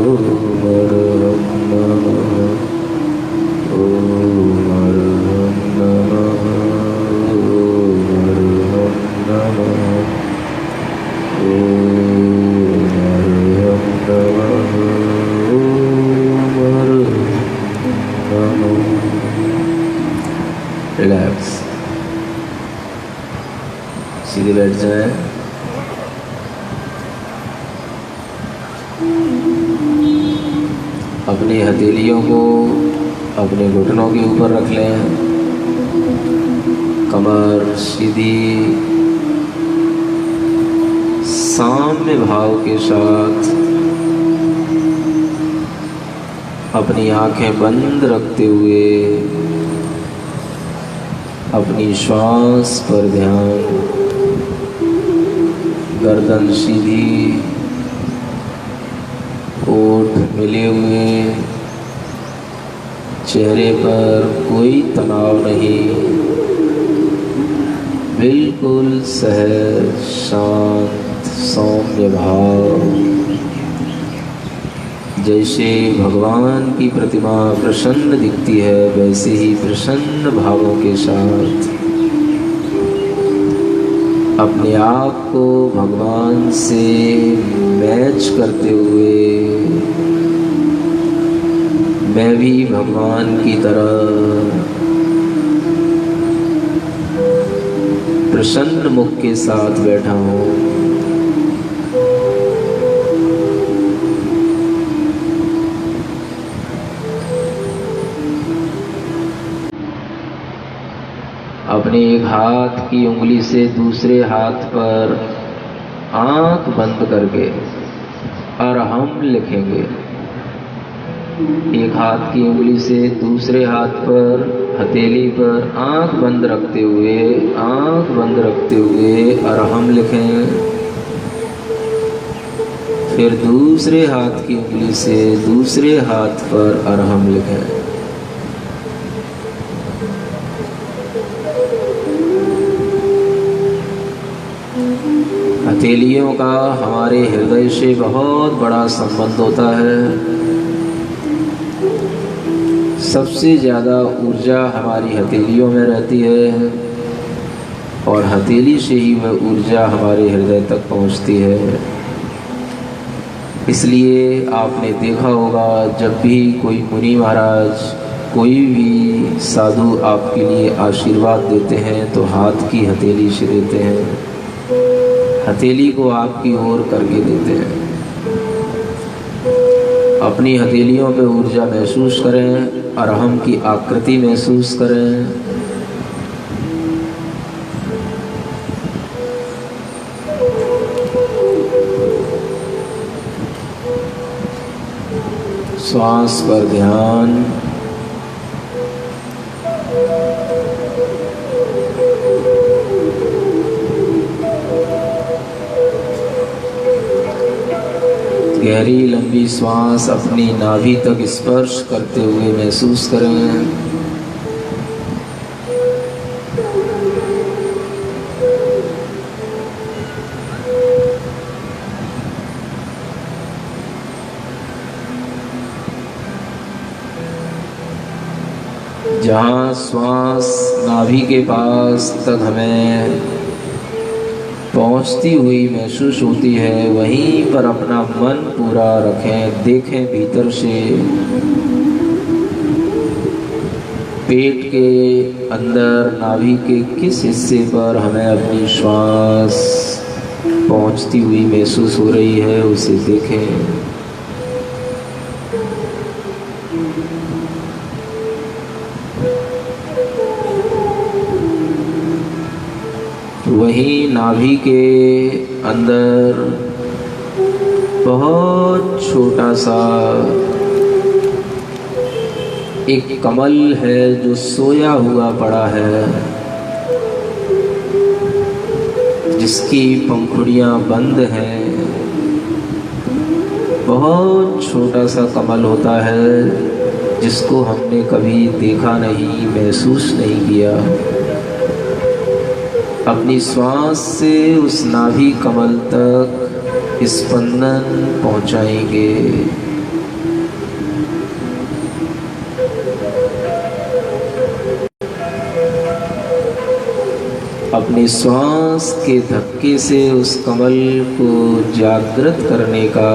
ओम अरहम नमः, ओम अरहम नमः, ओम अरहम नमः, ओम अरहम नमः, ओम अरहम नमः। रिलैक्स। सीधे बैठ जाए। अपनी हथेलियों को अपने घुटनों के ऊपर रख लें। कमर सीधी, साम्य भाव के साथ अपनी आंखें बंद रखते हुए अपनी श्वास पर ध्यान। गर्दन सीधी, होठ मिले हुए, चेहरे पर कोई तनाव नहीं, बिल्कुल सहज शांत सौम्य भाव। जैसे भगवान की प्रतिमा प्रसन्न दिखती है वैसे ही प्रसन्न भावों के साथ अपने आप को भगवान से मैच करते हुए मैं भी भगवान की तरह प्रसन्न मुख के साथ बैठा हूँ। अपने एक हाथ की उंगली से दूसरे हाथ पर आंख बंद करके अरहम लिखेंगे। एक हाथ की उंगली से दूसरे हाथ पर हथेली पर आंख बंद रखते हुए अरहम लिखें। फिर दूसरे हाथ की उंगली से दूसरे हाथ पर अरहम लिखें। हथेलियों का हमारे हृदय से बहुत बड़ा संबंध होता है। सबसे ज़्यादा ऊर्जा हमारी हथेलियों में रहती है और हथेली से ही वह ऊर्जा हमारे हृदय तक पहुंचती है। इसलिए आपने देखा होगा जब भी कोई मुनि महाराज, कोई भी साधु आपके लिए आशीर्वाद देते हैं तो हाथ की हथेली से देते हैं, हथेली को आपकी ओर करके देते हैं। अपनी हथेलियों पे ऊर्जा महसूस करें, अरहम की आकृति महसूस करें। श्वास पर ध्यान। गहरी लंबी श्वास अपनी नाभि तक स्पर्श करते हुए महसूस करें। जहाँ श्वास नाभि के पास तक हमें पहुँचती हुई महसूस होती है वहीं पर अपना मन पूरा रखें। देखें भीतर से पेट के अंदर नाभि के किस हिस्से पर हमें अपनी श्वास पहुंचती हुई महसूस हो रही है, उसे देखें। वहीं नाभि के अंदर बहुत छोटा सा एक कमल है जो सोया हुआ पड़ा है, जिसकी पंखुड़ियां बंद हैं। बहुत छोटा सा कमल होता है जिसको हमने कभी देखा नहीं, महसूस नहीं किया। अपनी श्वास से उस नाभि कमल तक स्पंदन पहुंचाएंगे। अपनी श्वास के धक्के से उस कमल को जागृत करने का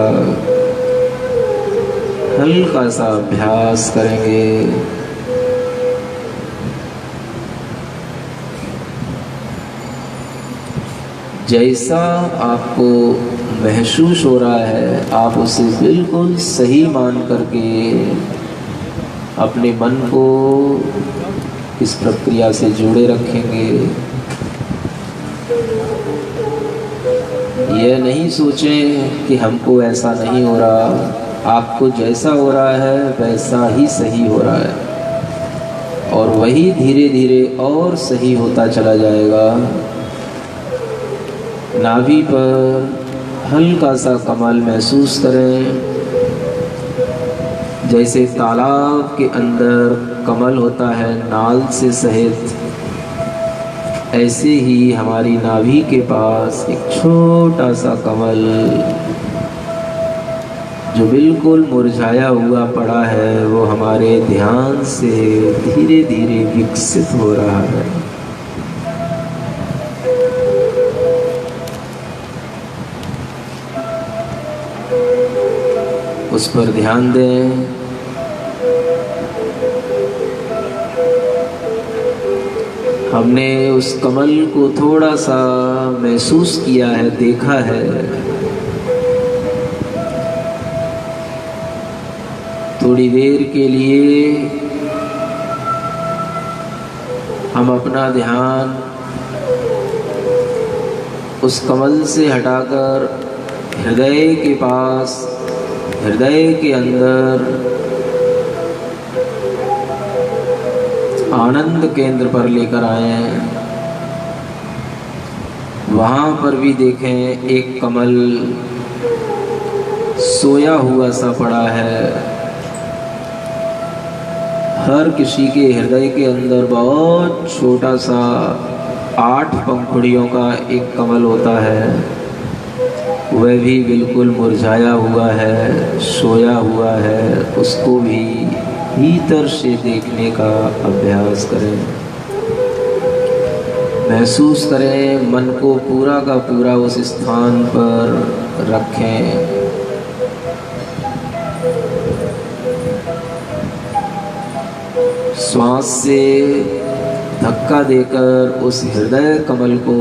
हल्का सा अभ्यास करेंगे। जैसा आपको महसूस हो रहा है, आप उसे बिल्कुल सही मान करके अपने मन को इस प्रक्रिया से जोड़े रखेंगे। यह नहीं सोचें कि हमको ऐसा नहीं हो रहा, आपको जैसा हो रहा है वैसा ही सही हो रहा है, और वही धीरे धीरे और सही होता चला जाएगा। नाभि पर हल्का सा कमल महसूस करें। जैसे तालाब के अंदर कमल होता है नाल से सहित, ऐसे ही हमारी नाभि के पास एक छोटा सा कमल जो बिल्कुल मुरझाया हुआ पड़ा है, वो हमारे ध्यान से धीरे धीरे विकसित हो रहा है। उस पर ध्यान दें। हमने उस कमल को थोड़ा सा महसूस किया है, देखा है। थोड़ी देर के लिए हम अपना ध्यान उस कमल से हटाकर हृदय के पास, हृदय के अंदर आनंद केंद्र पर लेकर आए। वहाँ पर भी देखें एक कमल सोया हुआ सा पड़ा है। हर किसी के हृदय के अंदर बहुत छोटा सा 8 पंखुड़ियों का एक कमल होता है, वह भी बिल्कुल मुरझाया हुआ है, सोया हुआ है। उसको भी भीतर से देखने का अभ्यास करें। महसूस करें, मन को पूरा का पूरा उस स्थान पर रखें। श्वास से धक्का देकर उस हृदय कमल को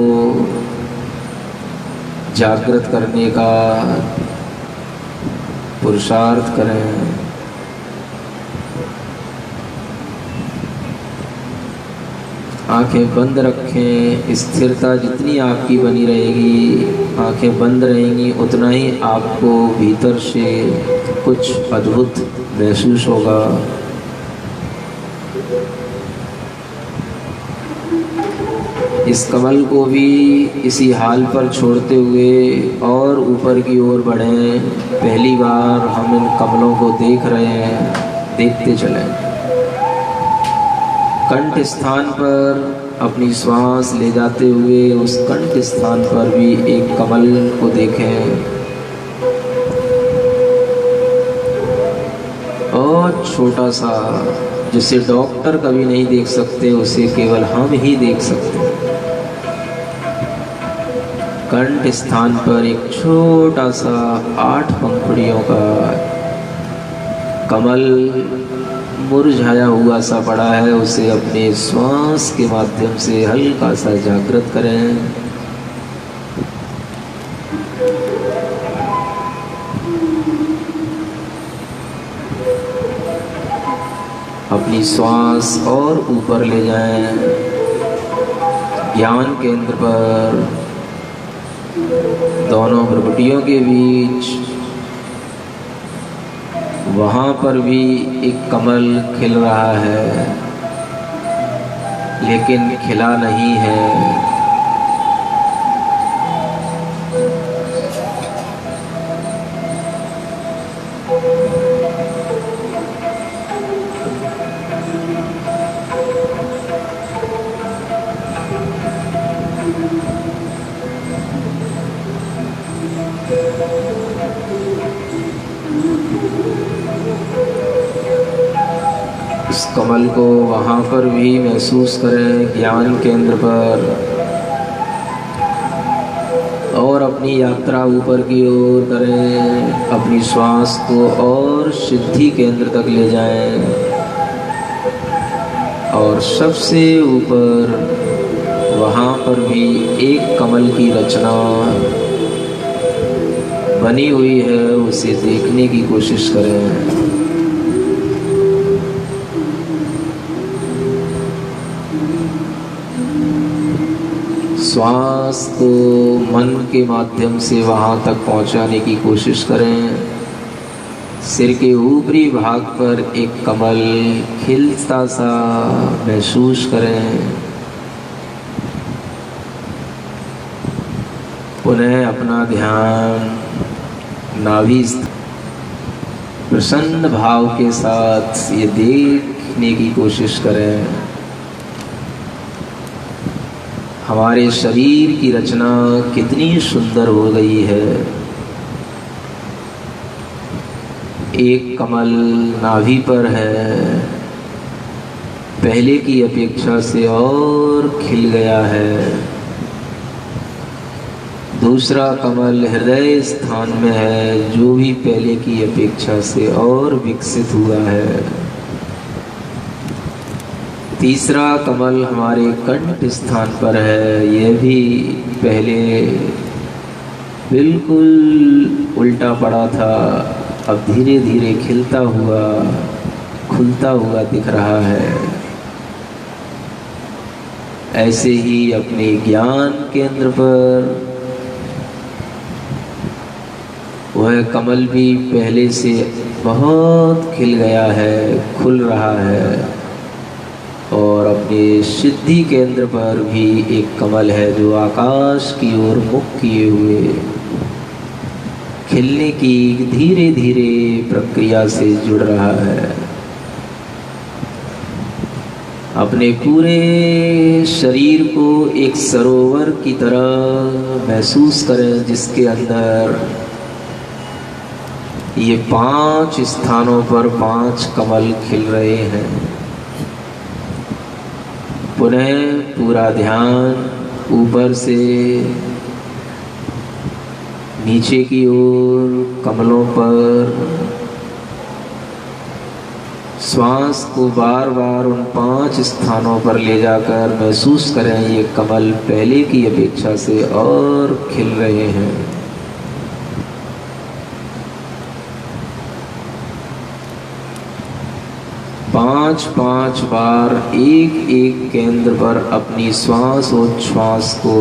जागृत करने का पुरुषार्थ करें। आंखें बंद रखें। स्थिरता जितनी आपकी बनी रहेगी, आंखें बंद रहेंगी, उतना ही आपको भीतर से कुछ अद्भुत महसूस होगा। इस कमल को भी इसी हाल पर छोड़ते हुए और ऊपर की ओर बढ़ें। पहली बार हम इन कमलों को देख रहे हैं, देखते चलें। कंठ स्थान पर अपनी श्वास ले जाते हुए उस कंठ स्थान पर भी एक कमल को देखें। और छोटा सा, जिसे डॉक्टर कभी नहीं देख सकते, उसे केवल हम ही देख सकते हैं। कंठ स्थान पर एक छोटा सा 8 पंखुड़ियों का कमल मुरझाया हुआ सा पड़ा है, उसे अपने श्वास के माध्यम से हल्का सा जागृत करें। अपनी श्वास और ऊपर ले जाएं, ज्ञान केंद्र पर, दोनों भ्रुकुटियों के बीच। वहाँ पर भी एक कमल खिल रहा है, लेकिन खिला नहीं है। इस कमल को वहाँ पर भी महसूस करें, ज्ञान केंद्र पर, और अपनी यात्रा ऊपर की ओर करें। अपनी श्वास को और सिद्धि केंद्र तक ले जाएं, और सबसे ऊपर वहाँ पर भी एक कमल की रचना बनी हुई है, उसे देखने की कोशिश करें। श्वास को मन के माध्यम से वहाँ तक पहुँचाने की कोशिश करें। सिर के ऊपरी भाग पर एक कमल खिलता सा महसूस करें। पुनः अपना ध्यान नाभि प्रसन्न भाव के साथ ये देखने की कोशिश करें, हमारे शरीर की रचना कितनी सुंदर हो गई है। एक कमल नाभि पर है, पहले की अपेक्षा से और खिल गया है। दूसरा कमल हृदय स्थान में है, जो भी पहले की अपेक्षा से और विकसित हुआ है। तीसरा कमल हमारे कंठ स्थान पर है, यह भी पहले बिल्कुल उल्टा पड़ा था, अब धीरे धीरे खिलता हुआ, खुलता हुआ दिख रहा है। ऐसे ही अपने ज्ञान केंद्र पर वह कमल भी पहले से बहुत खिल गया है, खुल रहा है। और अपने सिद्धि केंद्र पर भी एक कमल है, जो आकाश की ओर मुख किए हुए खिलने की धीरे धीरे प्रक्रिया से जुड़ रहा है। अपने पूरे शरीर को एक सरोवर की तरह महसूस करें, जिसके अंदर ये 5 स्थानों पर 5 कमल खिल रहे हैं। पुनः पूरा ध्यान ऊपर से नीचे की ओर कमलों पर, श्वास को बार बार उन 5 स्थानों पर ले जाकर महसूस करें, ये कमल पहले की अपेक्षा से और खिल रहे हैं। पांच बार एक एक केंद्र पर अपनी श्वास और श्वास को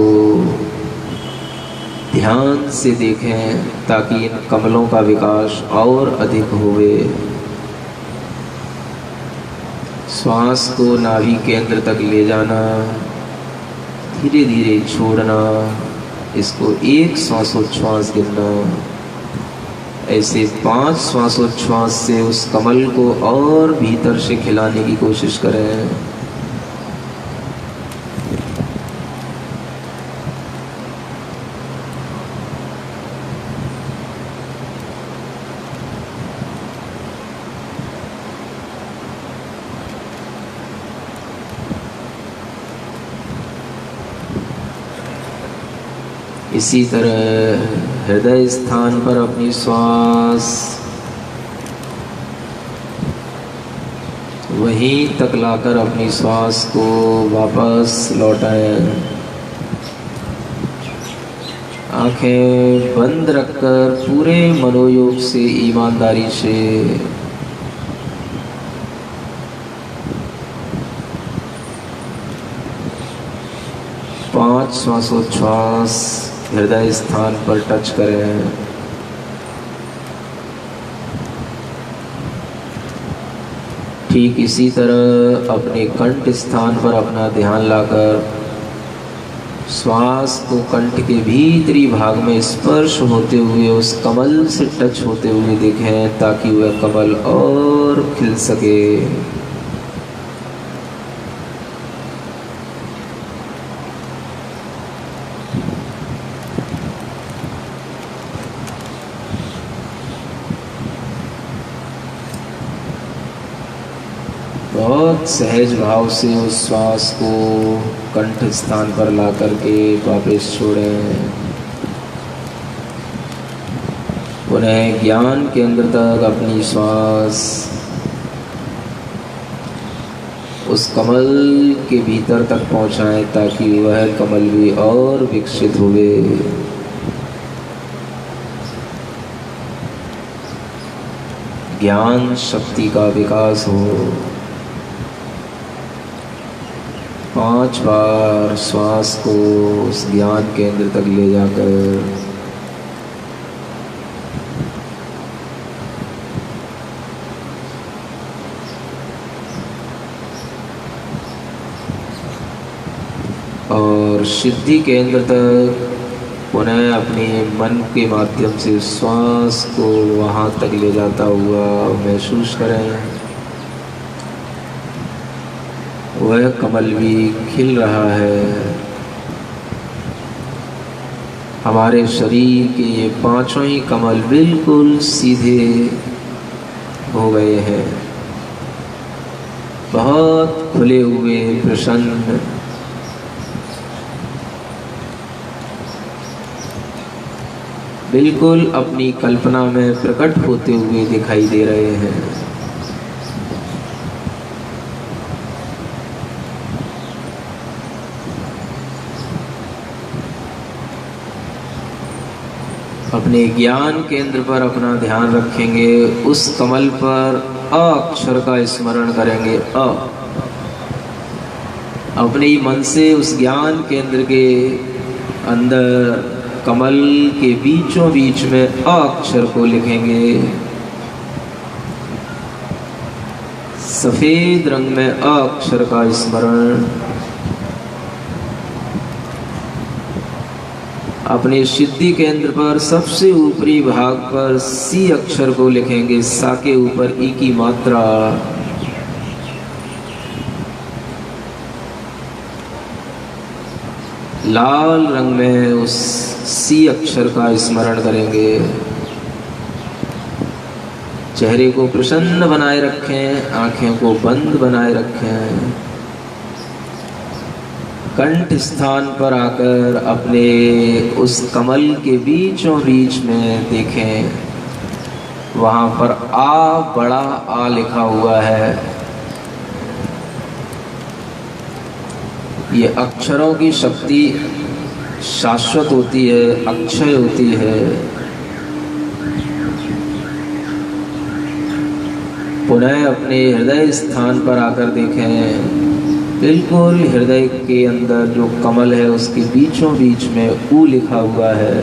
ध्यान से देखें, ताकि इन कमलों का विकास और अधिक होवे। श्वास को नाभि केंद्र तक ले जाना, धीरे धीरे छोड़ना, इसको एक श्वासोच्छ्वास गिनना। ऐसे 5 श्वासोच्छ्वास से उस कमल को और भीतर से खिलाने की कोशिश करें। इसी तरह हृदय स्थान पर अपनी श्वास वहीं तक लाकर अपनी श्वास को वापस लौटाएं। आंखें बंद रखकर पूरे मनोयोग से, ईमानदारी से पांच श्वासोच्छ्वास हृदय स्थान पर टच करें। ठीक इसी तरह अपने कंठ स्थान पर अपना ध्यान लाकर श्वास को कंठ के भीतरी भाग में स्पर्श होते हुए उस कमल से टच होते हुए देखें, ताकि वह कमल और खिल सके। बहुत सहज भाव से उस श्वास को कंठ स्थान पर ला करके वापस छोड़ें। पुनः ज्ञान केंद्र तक अपनी श्वास उस कमल के भीतर तक पहुंचाएं, ताकि वह कमल भी और विकसित हुए। ज्ञान शक्ति का विकास हो। 5 बार श्वास को उस ज्ञान केंद्र तक ले जाकर और सिद्धि केंद्र तक पुनः अपने मन के माध्यम से श्वास को वहाँ तक ले जाता हुआ महसूस करें। वह कमल भी खिल रहा है। हमारे शरीर के ये 5 ही कमल बिल्कुल सीधे हो गए हैं, बहुत खुले हुए, प्रसन्न। बिल्कुल अपनी कल्पना में प्रकट होते हुए दिखाई दे रहे हैं। अपने ज्ञान केंद्र पर अपना ध्यान रखेंगे। उस कमल पर अ अक्षर का स्मरण करेंगे। अपने ही मन से उस ज्ञान केंद्र के अंदर कमल के बीचों बीच में अ अक्षर को लिखेंगे। सफेद रंग में अ अक्षर का स्मरण। अपने सिद्धि केंद्र पर सबसे ऊपरी भाग पर सी अक्षर को लिखेंगे। सा के ऊपर ई की मात्रा। लाल रंग में उस सी अक्षर का स्मरण करेंगे। चेहरे को प्रसन्न बनाए रखें, आंखें को बंद बनाए रखें। कंठ स्थान पर आकर अपने उस कमल के बीचों बीच में देखें, वहाँ पर आ, बड़ा आ लिखा हुआ है। ये अक्षरों की शक्ति शाश्वत होती है, अक्षय होती है। पुनः अपने हृदय स्थान पर आकर देखें, बिल्कुल हृदय के अंदर जो कमल है उसके बीचों बीच में ऊ लिखा हुआ है।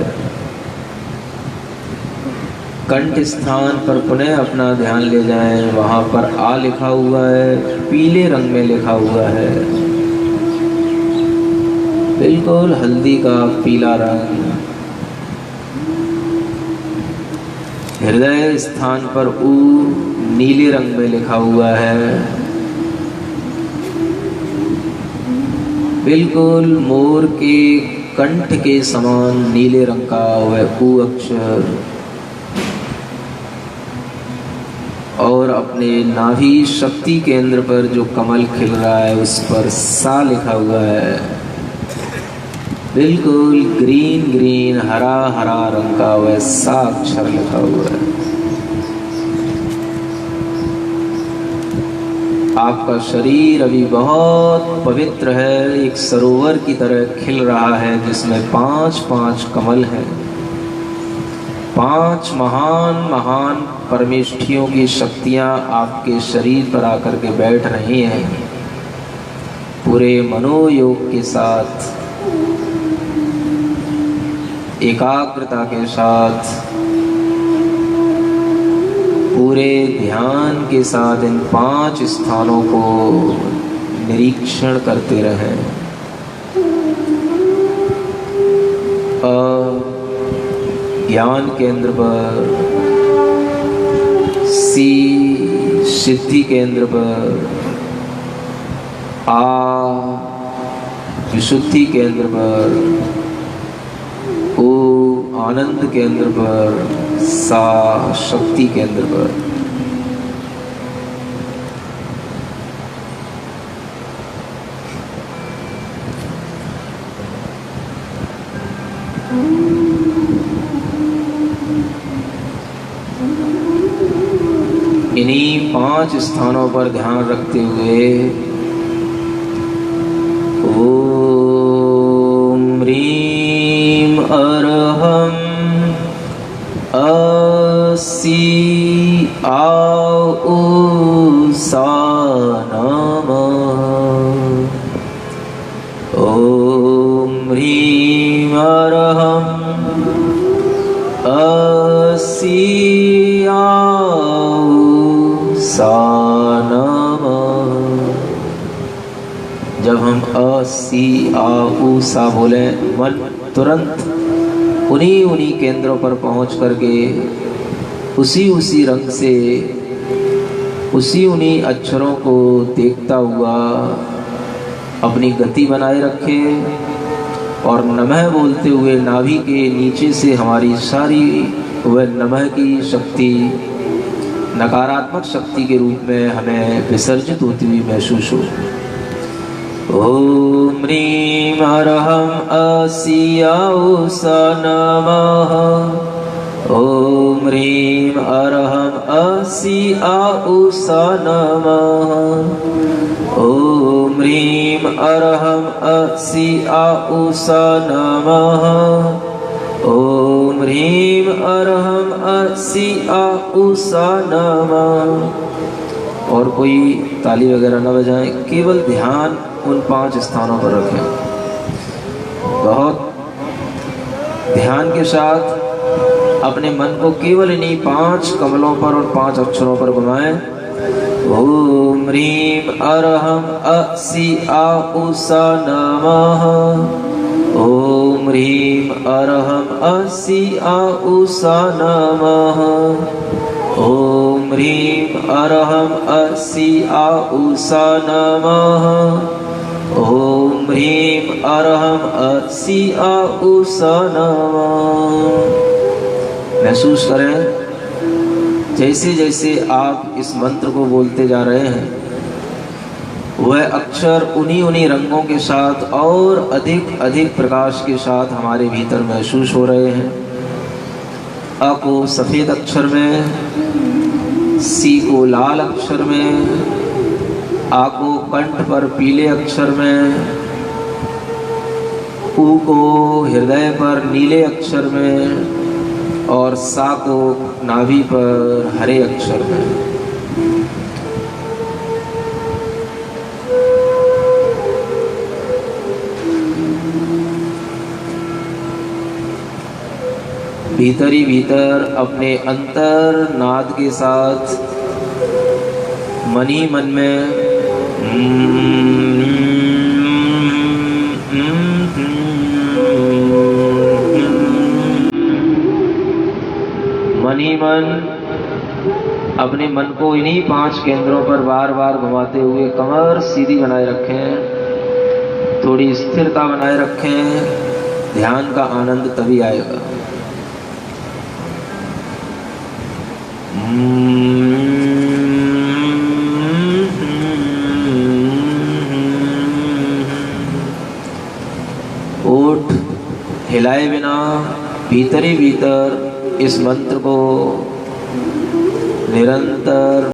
कंठ स्थान पर पुनः अपना ध्यान ले जाएं, वहाँ पर आ लिखा हुआ है, पीले रंग में लिखा हुआ है, बिल्कुल हल्दी का पीला रंग। हृदय स्थान पर ऊ नीले रंग में लिखा हुआ है, बिल्कुल मोर के कंठ के समान नीले रंग का वह ऊ अक्षर। और अपने नाभि शक्ति केंद्र पर जो कमल खिल रहा है उस पर सा लिखा हुआ है, बिल्कुल ग्रीन ग्रीन हरा हरा रंग का वह सा अक्षर लिखा हुआ है। आपका शरीर अभी बहुत पवित्र है, एक सरोवर की तरह खिल रहा है जिसमें 5-5 कमल हैं। 5 महान महान परमेष्ठियों की शक्तियां आपके शरीर पर आकर के बैठ रही हैं, पूरे मनोयोग के साथ, एकाग्रता के साथ, पूरे ध्यान के साथ इन 5 स्थानों को निरीक्षण करते रहें। ज्ञान केंद्र पर, सी सिद्धि केंद्र पर, आ विशुद्धि केंद्र पर, ओ आनंद केंद्र पर, सा शक्ति केंद्र पर। इन्हीं 5 स्थानों पर ध्यान रखते हुए ओम ह्रीं अरहं अस्सी आओ सा नमः। ओम ह्रीं अरहं अस्सी आओ सा नमः। जब हम अ सी आ उ सा बोले, मन तुरंत उन्हीं केंद्रों पर पहुंच करके उसी रंग से उन्हीं अक्षरों को देखता हुआ अपनी गति बनाए रखे और नमः बोलते हुए नाभि के नीचे से हमारी सारी वह नमः की शक्ति नकारात्मक शक्ति के रूप में हमें विसर्जित होती हुई महसूस हो। ओम ह्रीं अरहं अस्सी आओ सा नमः। ओम ह्रीं अरहं अस्सी आओ सा नमः। ओम ह्रीं अरहं अस्सी आओ सा नमः। ओम ह्रीं अरहं अस्सी आओ सा नमः। और कोई ताली वगैरह न बजाएं, केवल ध्यान उन 5 स्थानों पर रखें। बहुत ध्यान के साथ अपने मन को केवल इन्हीं 5 कमलों पर और 5 अक्षरों पर घुमाएं। ओम ह्रीं अरहं अस्सी आओ सा नमः। ओम ह्रीं अरहं अस्सी आओ सा नमः। ओम ह्रीं अरहं अस्सी आओ सा नमः। ओम ह्रीं अरहं अस्सी आओ सा नमः। महसूस करें जैसे जैसे आप इस मंत्र को बोलते जा रहे हैं, वह अक्षर उन्हीं रंगों के साथ और अधिक प्रकाश के साथ हमारे भीतर महसूस हो रहे हैं। अ को सफ़ेद अक्षर में, सी को लाल अक्षर में, आ को कंठ पर पीले अक्षर में, ऊ को हृदय पर नीले अक्षर में और सा को नाभि पर हरे अक्षर में। भीतर ही भीतर अपने अंतर नाद के साथ मन ही मन में मन ही मन अपने मन को इन्हीं 5 केंद्रों पर बार बार घुमाते हुए कमर सीधी बनाए रखें, थोड़ी स्थिरता बनाए रखें। ध्यान का आनंद तभी आएगा। ओठ हिलाए बिना भीतर ही भीतर इस मंत्र को निरंतर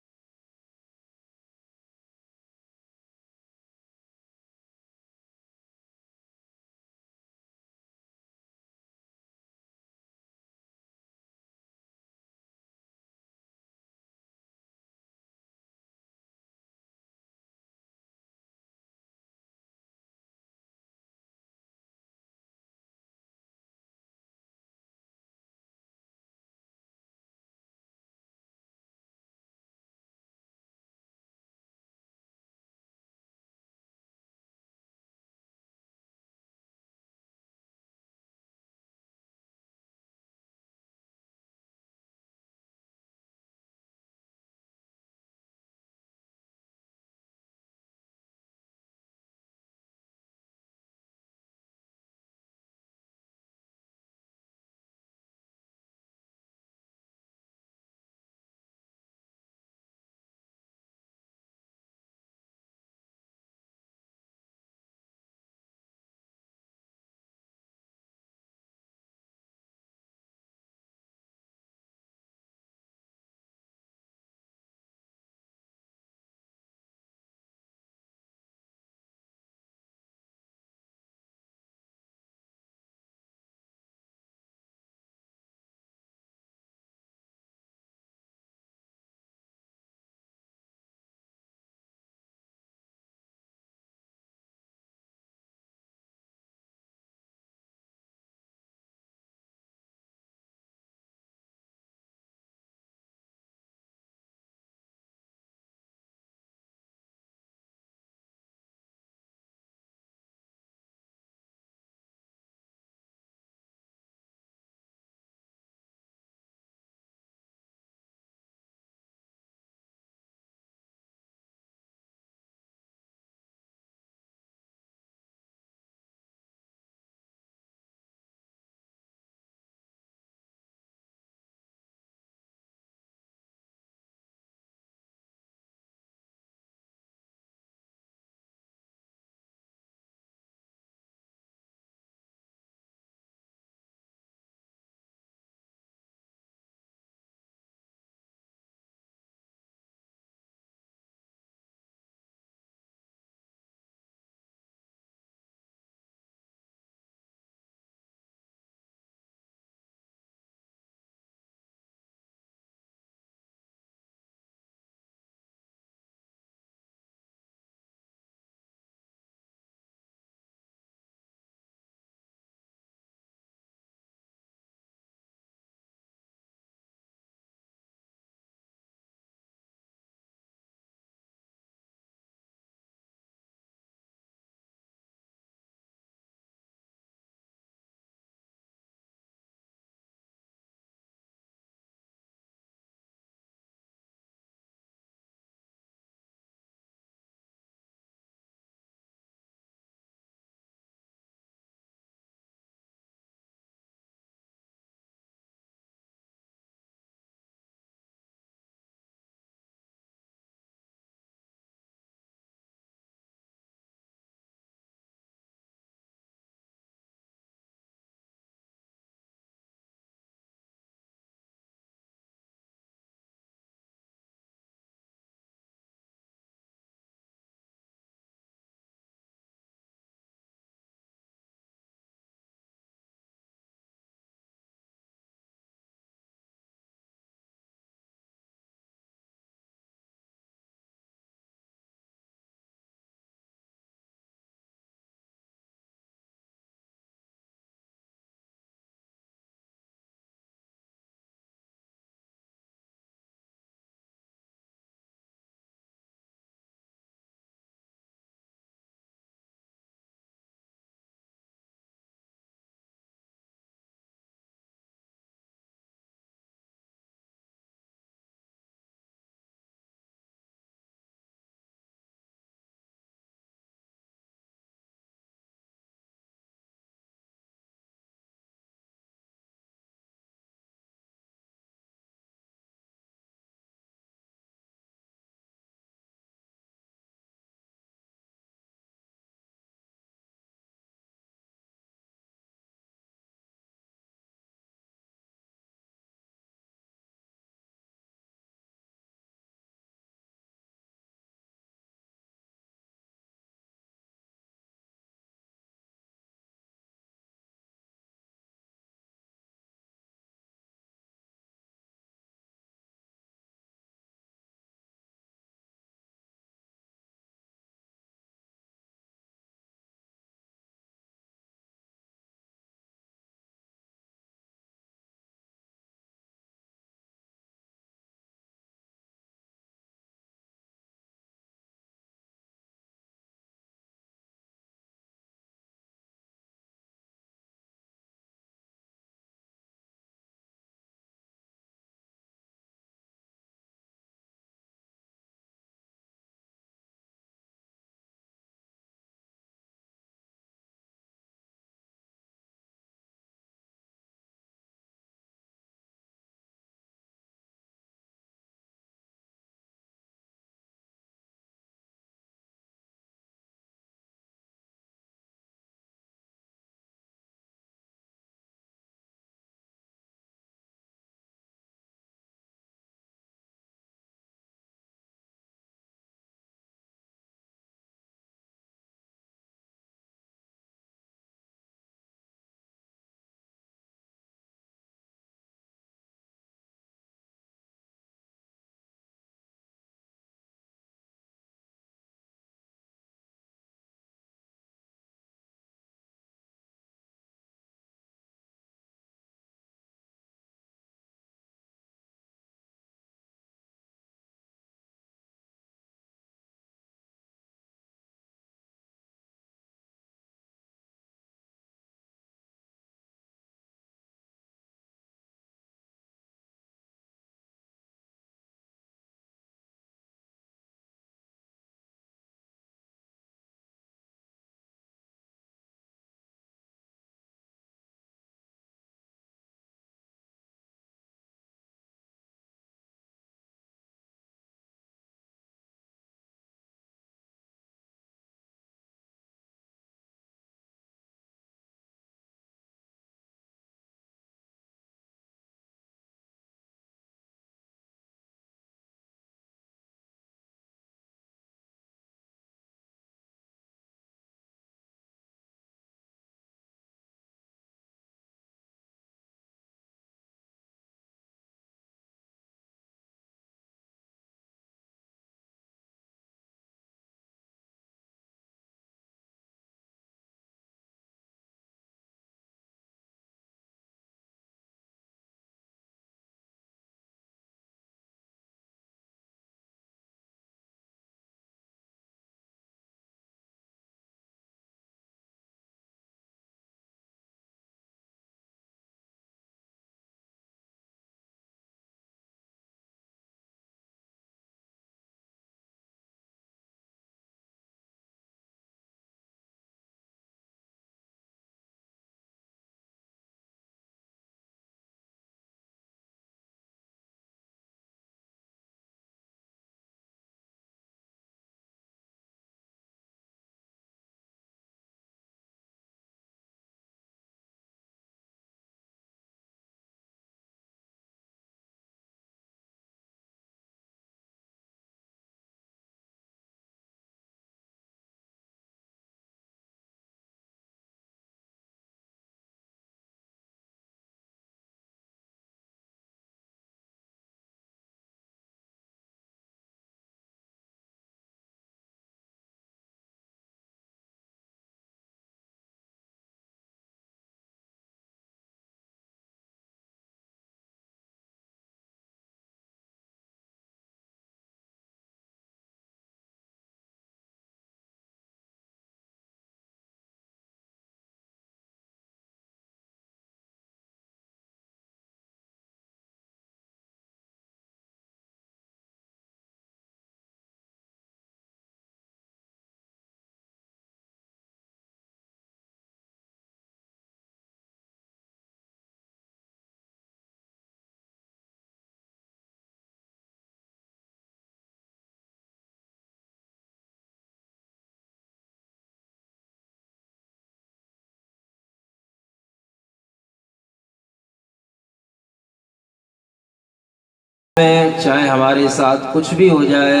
चाहे हमारे साथ कुछ भी हो जाए,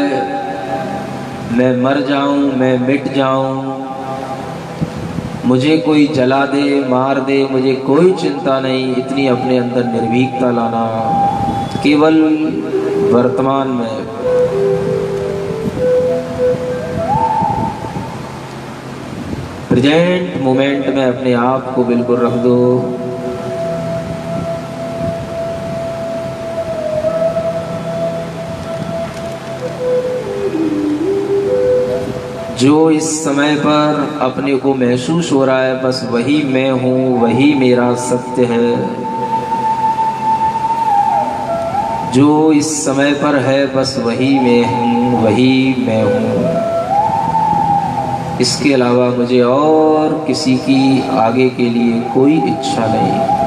मैं मर जाऊं, मैं मिट जाऊं, मुझे कोई जला दे, मार दे, मुझे कोई चिंता नहीं। इतनी अपने अंदर निर्भीकता लाना, केवल वर्तमान में। प्रेजेंट मोमेंट में अपने आप को बिल्कुल रख दो। जो इस समय पर अपने को महसूस हो रहा है, बस वही मैं हूँ, वही मेरा सत्य है। जो इस समय पर है, बस वही मैं हूँ, वही मैं हूँ। इसके अलावा मुझे और किसी की आगे के लिए कोई इच्छा नहीं।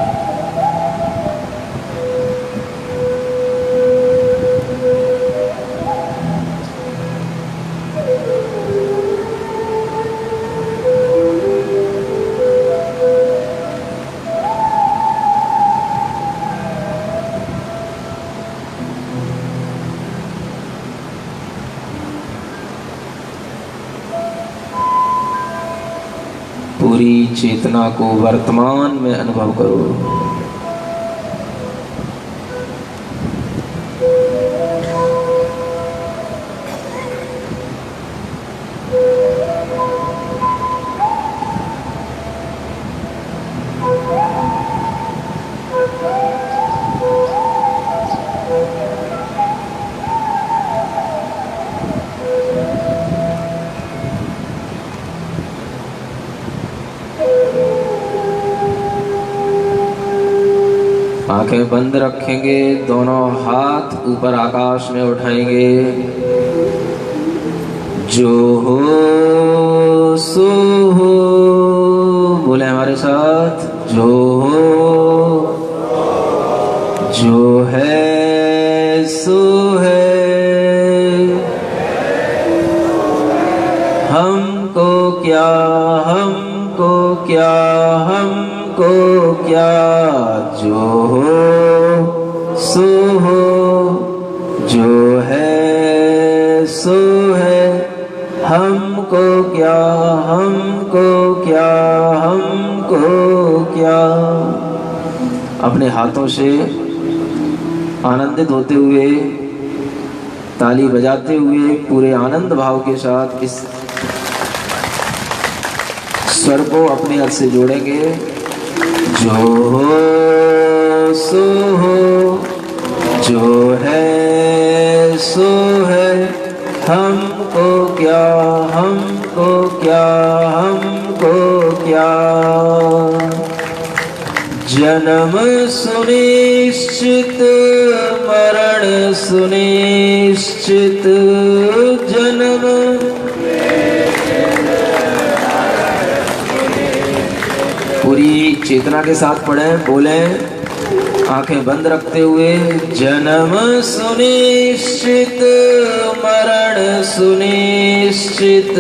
पूरी चेतना को वर्तमान में अनुभव करो। आंखें बंद रखेंगे, दोनों हाथ ऊपर आकाश में उठाएंगे। जो हो सो हो, बोले हमारे साथ, जो हो, जो है सो है। हमको क्या, हमको क्या, हमको क्या। जो हो सो हो, जो है सो है। हमको क्या, हमको क्या, हमको क्या। अपने हाथों से आनंदित होते हुए, ताली बजाते हुए, पूरे आनंद भाव के साथ इस स्वर को अपने अर्थ से जोड़ेंगे। जो हो सो हो, जो है सो है। हमको क्या, हमको क्या, हमको क्या। जन्म सुनिश्चित, मरण सुनिश्चित। जन्म पूरी चेतना के साथ पढ़ें, बोलें आंखें बंद रखते हुए। जन्म सुनिश्चित, मरण सुनिश्चित।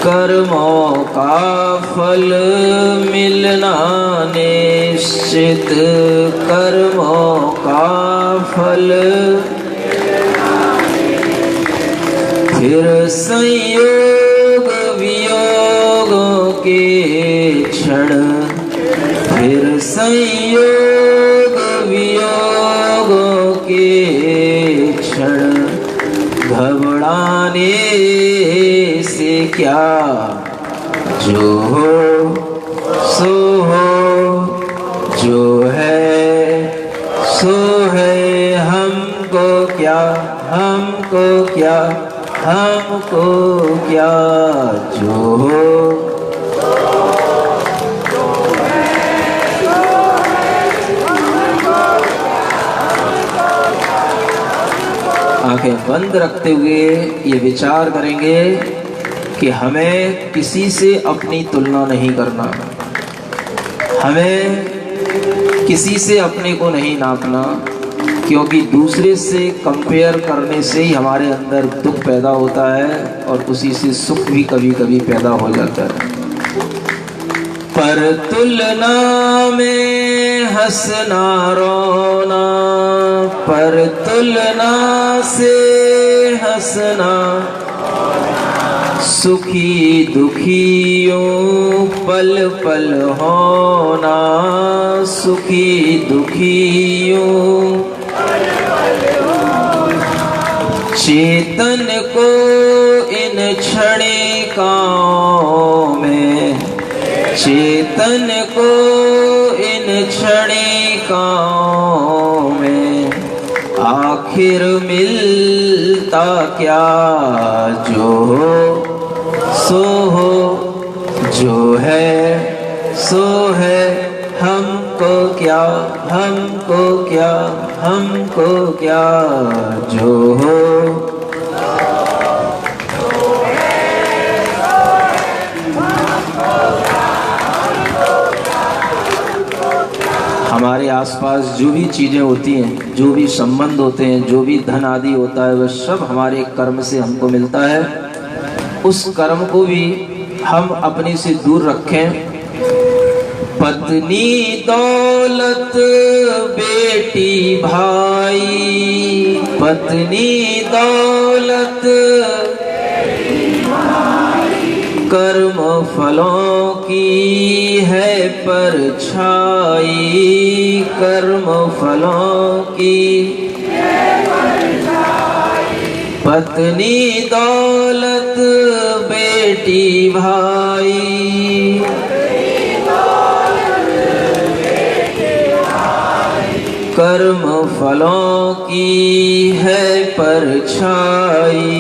कर्मों का फल मिलना निश्चित। कर्मों का फल फिर संयोग वियोगों के क्षण। फिर संयोग वियोगों के क्षण। घबराने से क्या। जो हो सो हो, जो है सो है। हमको क्या, हमको क्या, हमको क्या। जो हो आंखें बंद रखते हुए ये विचार करेंगे कि हमें किसी से अपनी तुलना नहीं करना, हमें किसी से अपने को नहीं नापना, क्योंकि दूसरे से कंपेयर करने से ही हमारे अंदर दुख पैदा होता है और उसी से सुख भी कभी कभी पैदा हो जाता है। पर तुलना में हंसना रोना, पर तुलना से हंसना, सुखी दुखियों पल पल होना, सुखी दुखियों। चेतन को इन क्षणिकाओं में, चेतन को इन क्षणिकाओं में आखिर मिलता क्या, जो हो सो हो, जो है सो है, हमको क्या, हमको क्या, हमको क्या, जो हो। हमारे आसपास जो भी चीज़ें होती हैं, जो भी संबंध होते हैं, जो भी धन आदि होता है, वह सब हमारे कर्म से हमको मिलता है। उस कर्म को भी हम अपने से दूर रखें। पत्नी दौलत बेटी भाई, पत्नी दौलत कर्म फलों की है परछाई, कर्म फलों की पत्नी दौलत बेटी भाई, कर्म फलों की है परछाई।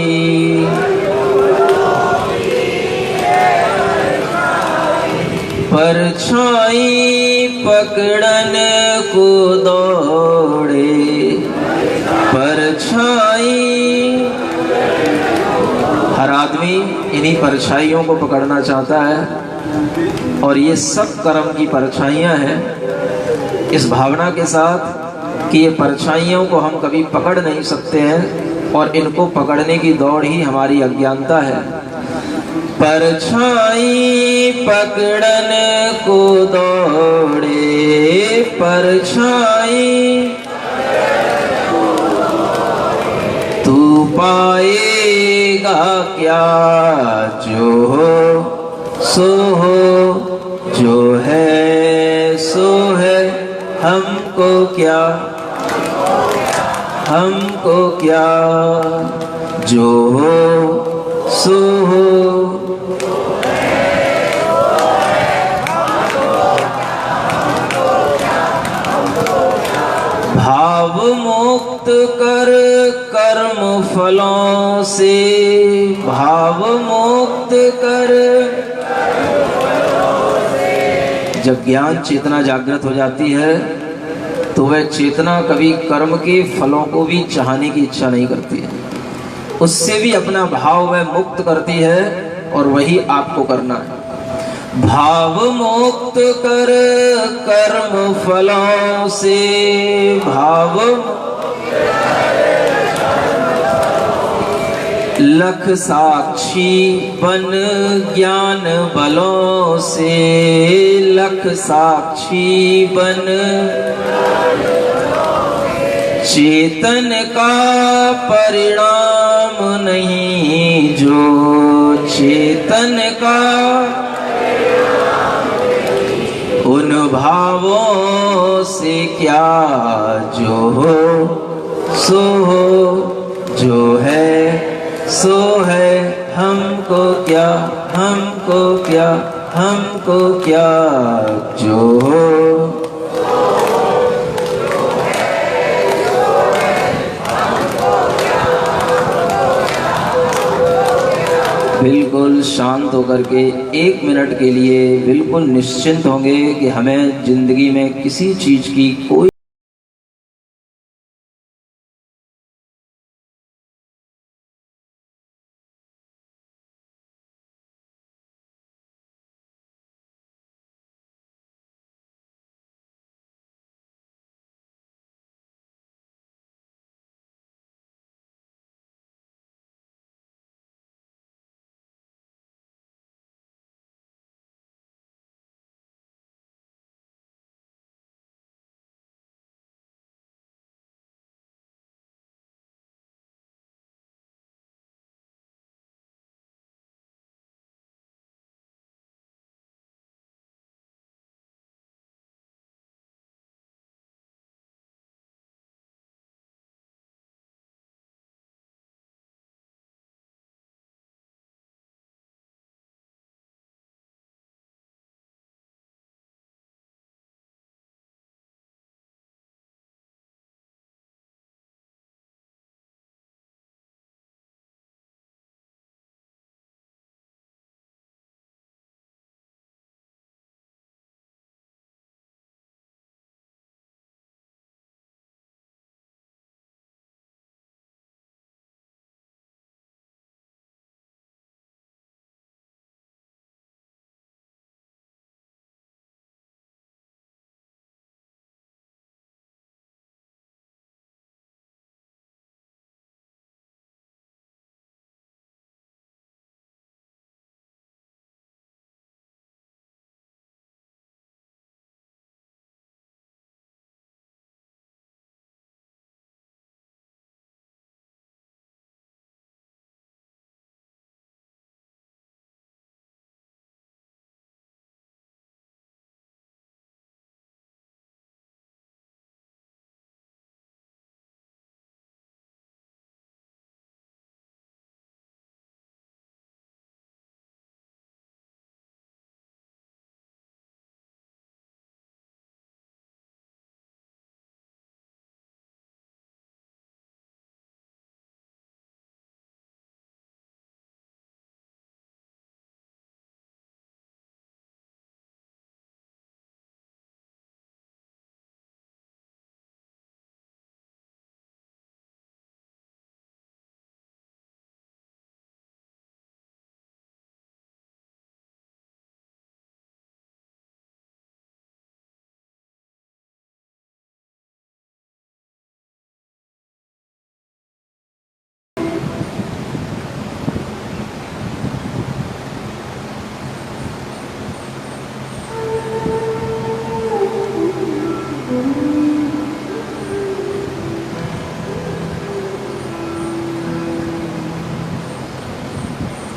परछाई पकड़न को दौड़े, परछाई। हर आदमी इन्हीं परछाइयों को पकड़ना चाहता है और ये सब कर्म की परछाइयां हैं। इस भावना के साथ कि ये परछाइयों को हम कभी पकड़ नहीं सकते हैं और इनको पकड़ने की दौड़ ही हमारी अज्ञानता है। परछाई पकड़न को दौड़े, परछाई तू पाएगा क्या, जो हो सो हो, जो है सो है, हमको क्या, हमको क्या, जो हो सो हो। भाव मुक्त कर कर्म फलों से, भाव मुक्त कर। जब ज्ञान चेतना जागृत हो जाती है तो वह चेतना कभी कर्म के फलों को भी चाहने की इच्छा नहीं करती है, उससे भी अपना भाव वह मुक्त करती है और वही आपको करना है। भाव मुक्त कर कर्म फलों से, भाव लख साक्षी बन ज्ञान बलों से, लख साक्षी बन। चेतन का परिणाम नहीं जो, चेतन का उन भावों से क्या, जो हो सो हो, जो है सो है, हमको क्या, हमको क्या, हमको क्या, जो हो। बिल्कुल शांत होकर के 1 मिनट के लिए बिल्कुल निश्चिंत होंगे कि हमें जिंदगी में किसी चीज की कोई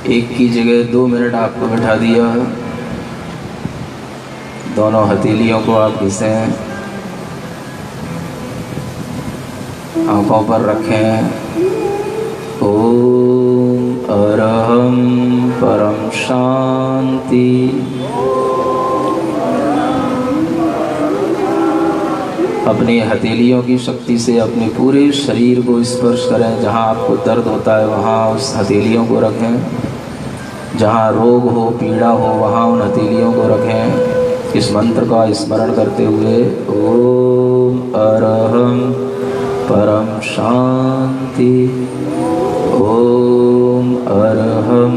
एक की जगह 2 मिनट आपको बैठा दिया, दोनों हथेलियों को आप घिसें, आंखों पर रखें। ओम अरहम परम शांति। अपनी हथेलियों की शक्ति से अपने पूरे शरीर को स्पर्श करें। जहाँ आपको दर्द होता है वहाँ उस हथेलियों को रखें। जहाँ रोग हो, पीड़ा हो, वहाँ उन हथेलियों को रखें। इस मंत्र का स्मरण करते हुए ओम अरहम परम शांति, ओम अरहम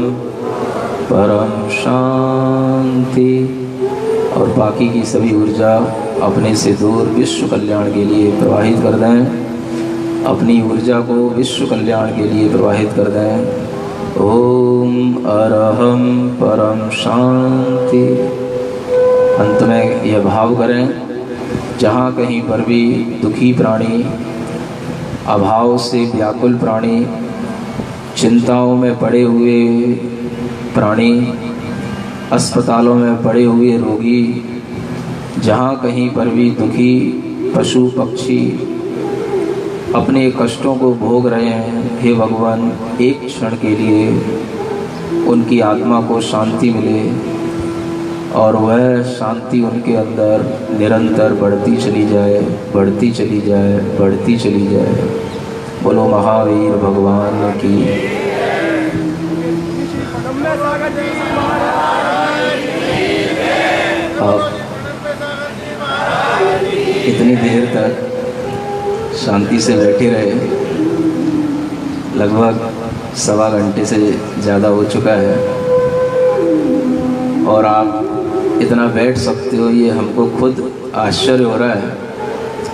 परम शांति। और बाकी की सभी ऊर्जा अपने से दूर विश्व कल्याण के लिए प्रवाहित कर दें। अपनी ऊर्जा को विश्व कल्याण के लिए प्रवाहित कर दें। ओम अरहम परम शांति। अंत में यह भाव करें, जहाँ कहीं पर भी दुखी प्राणी, अभाव से व्याकुल प्राणी, चिंताओं में पड़े हुए प्राणी, अस्पतालों में पड़े हुए रोगी, जहाँ कहीं पर भी दुखी पशु पक्षी अपने कष्टों को भोग रहे हैं, हे भगवान एक क्षण के लिए उनकी आत्मा को शांति मिले और वह शांति उनके अंदर निरंतर बढ़ती चली जाए, बढ़ती चली जाए, बढ़ती चली जाए। बोलो महावीर भगवान की। अब इतनी देर तक शांति से बैठे रहे, लगभग 1.25 घंटे से ज़्यादा हो चुका है, और आप इतना बैठ सकते हो ये हमको खुद आश्चर्य हो रहा है।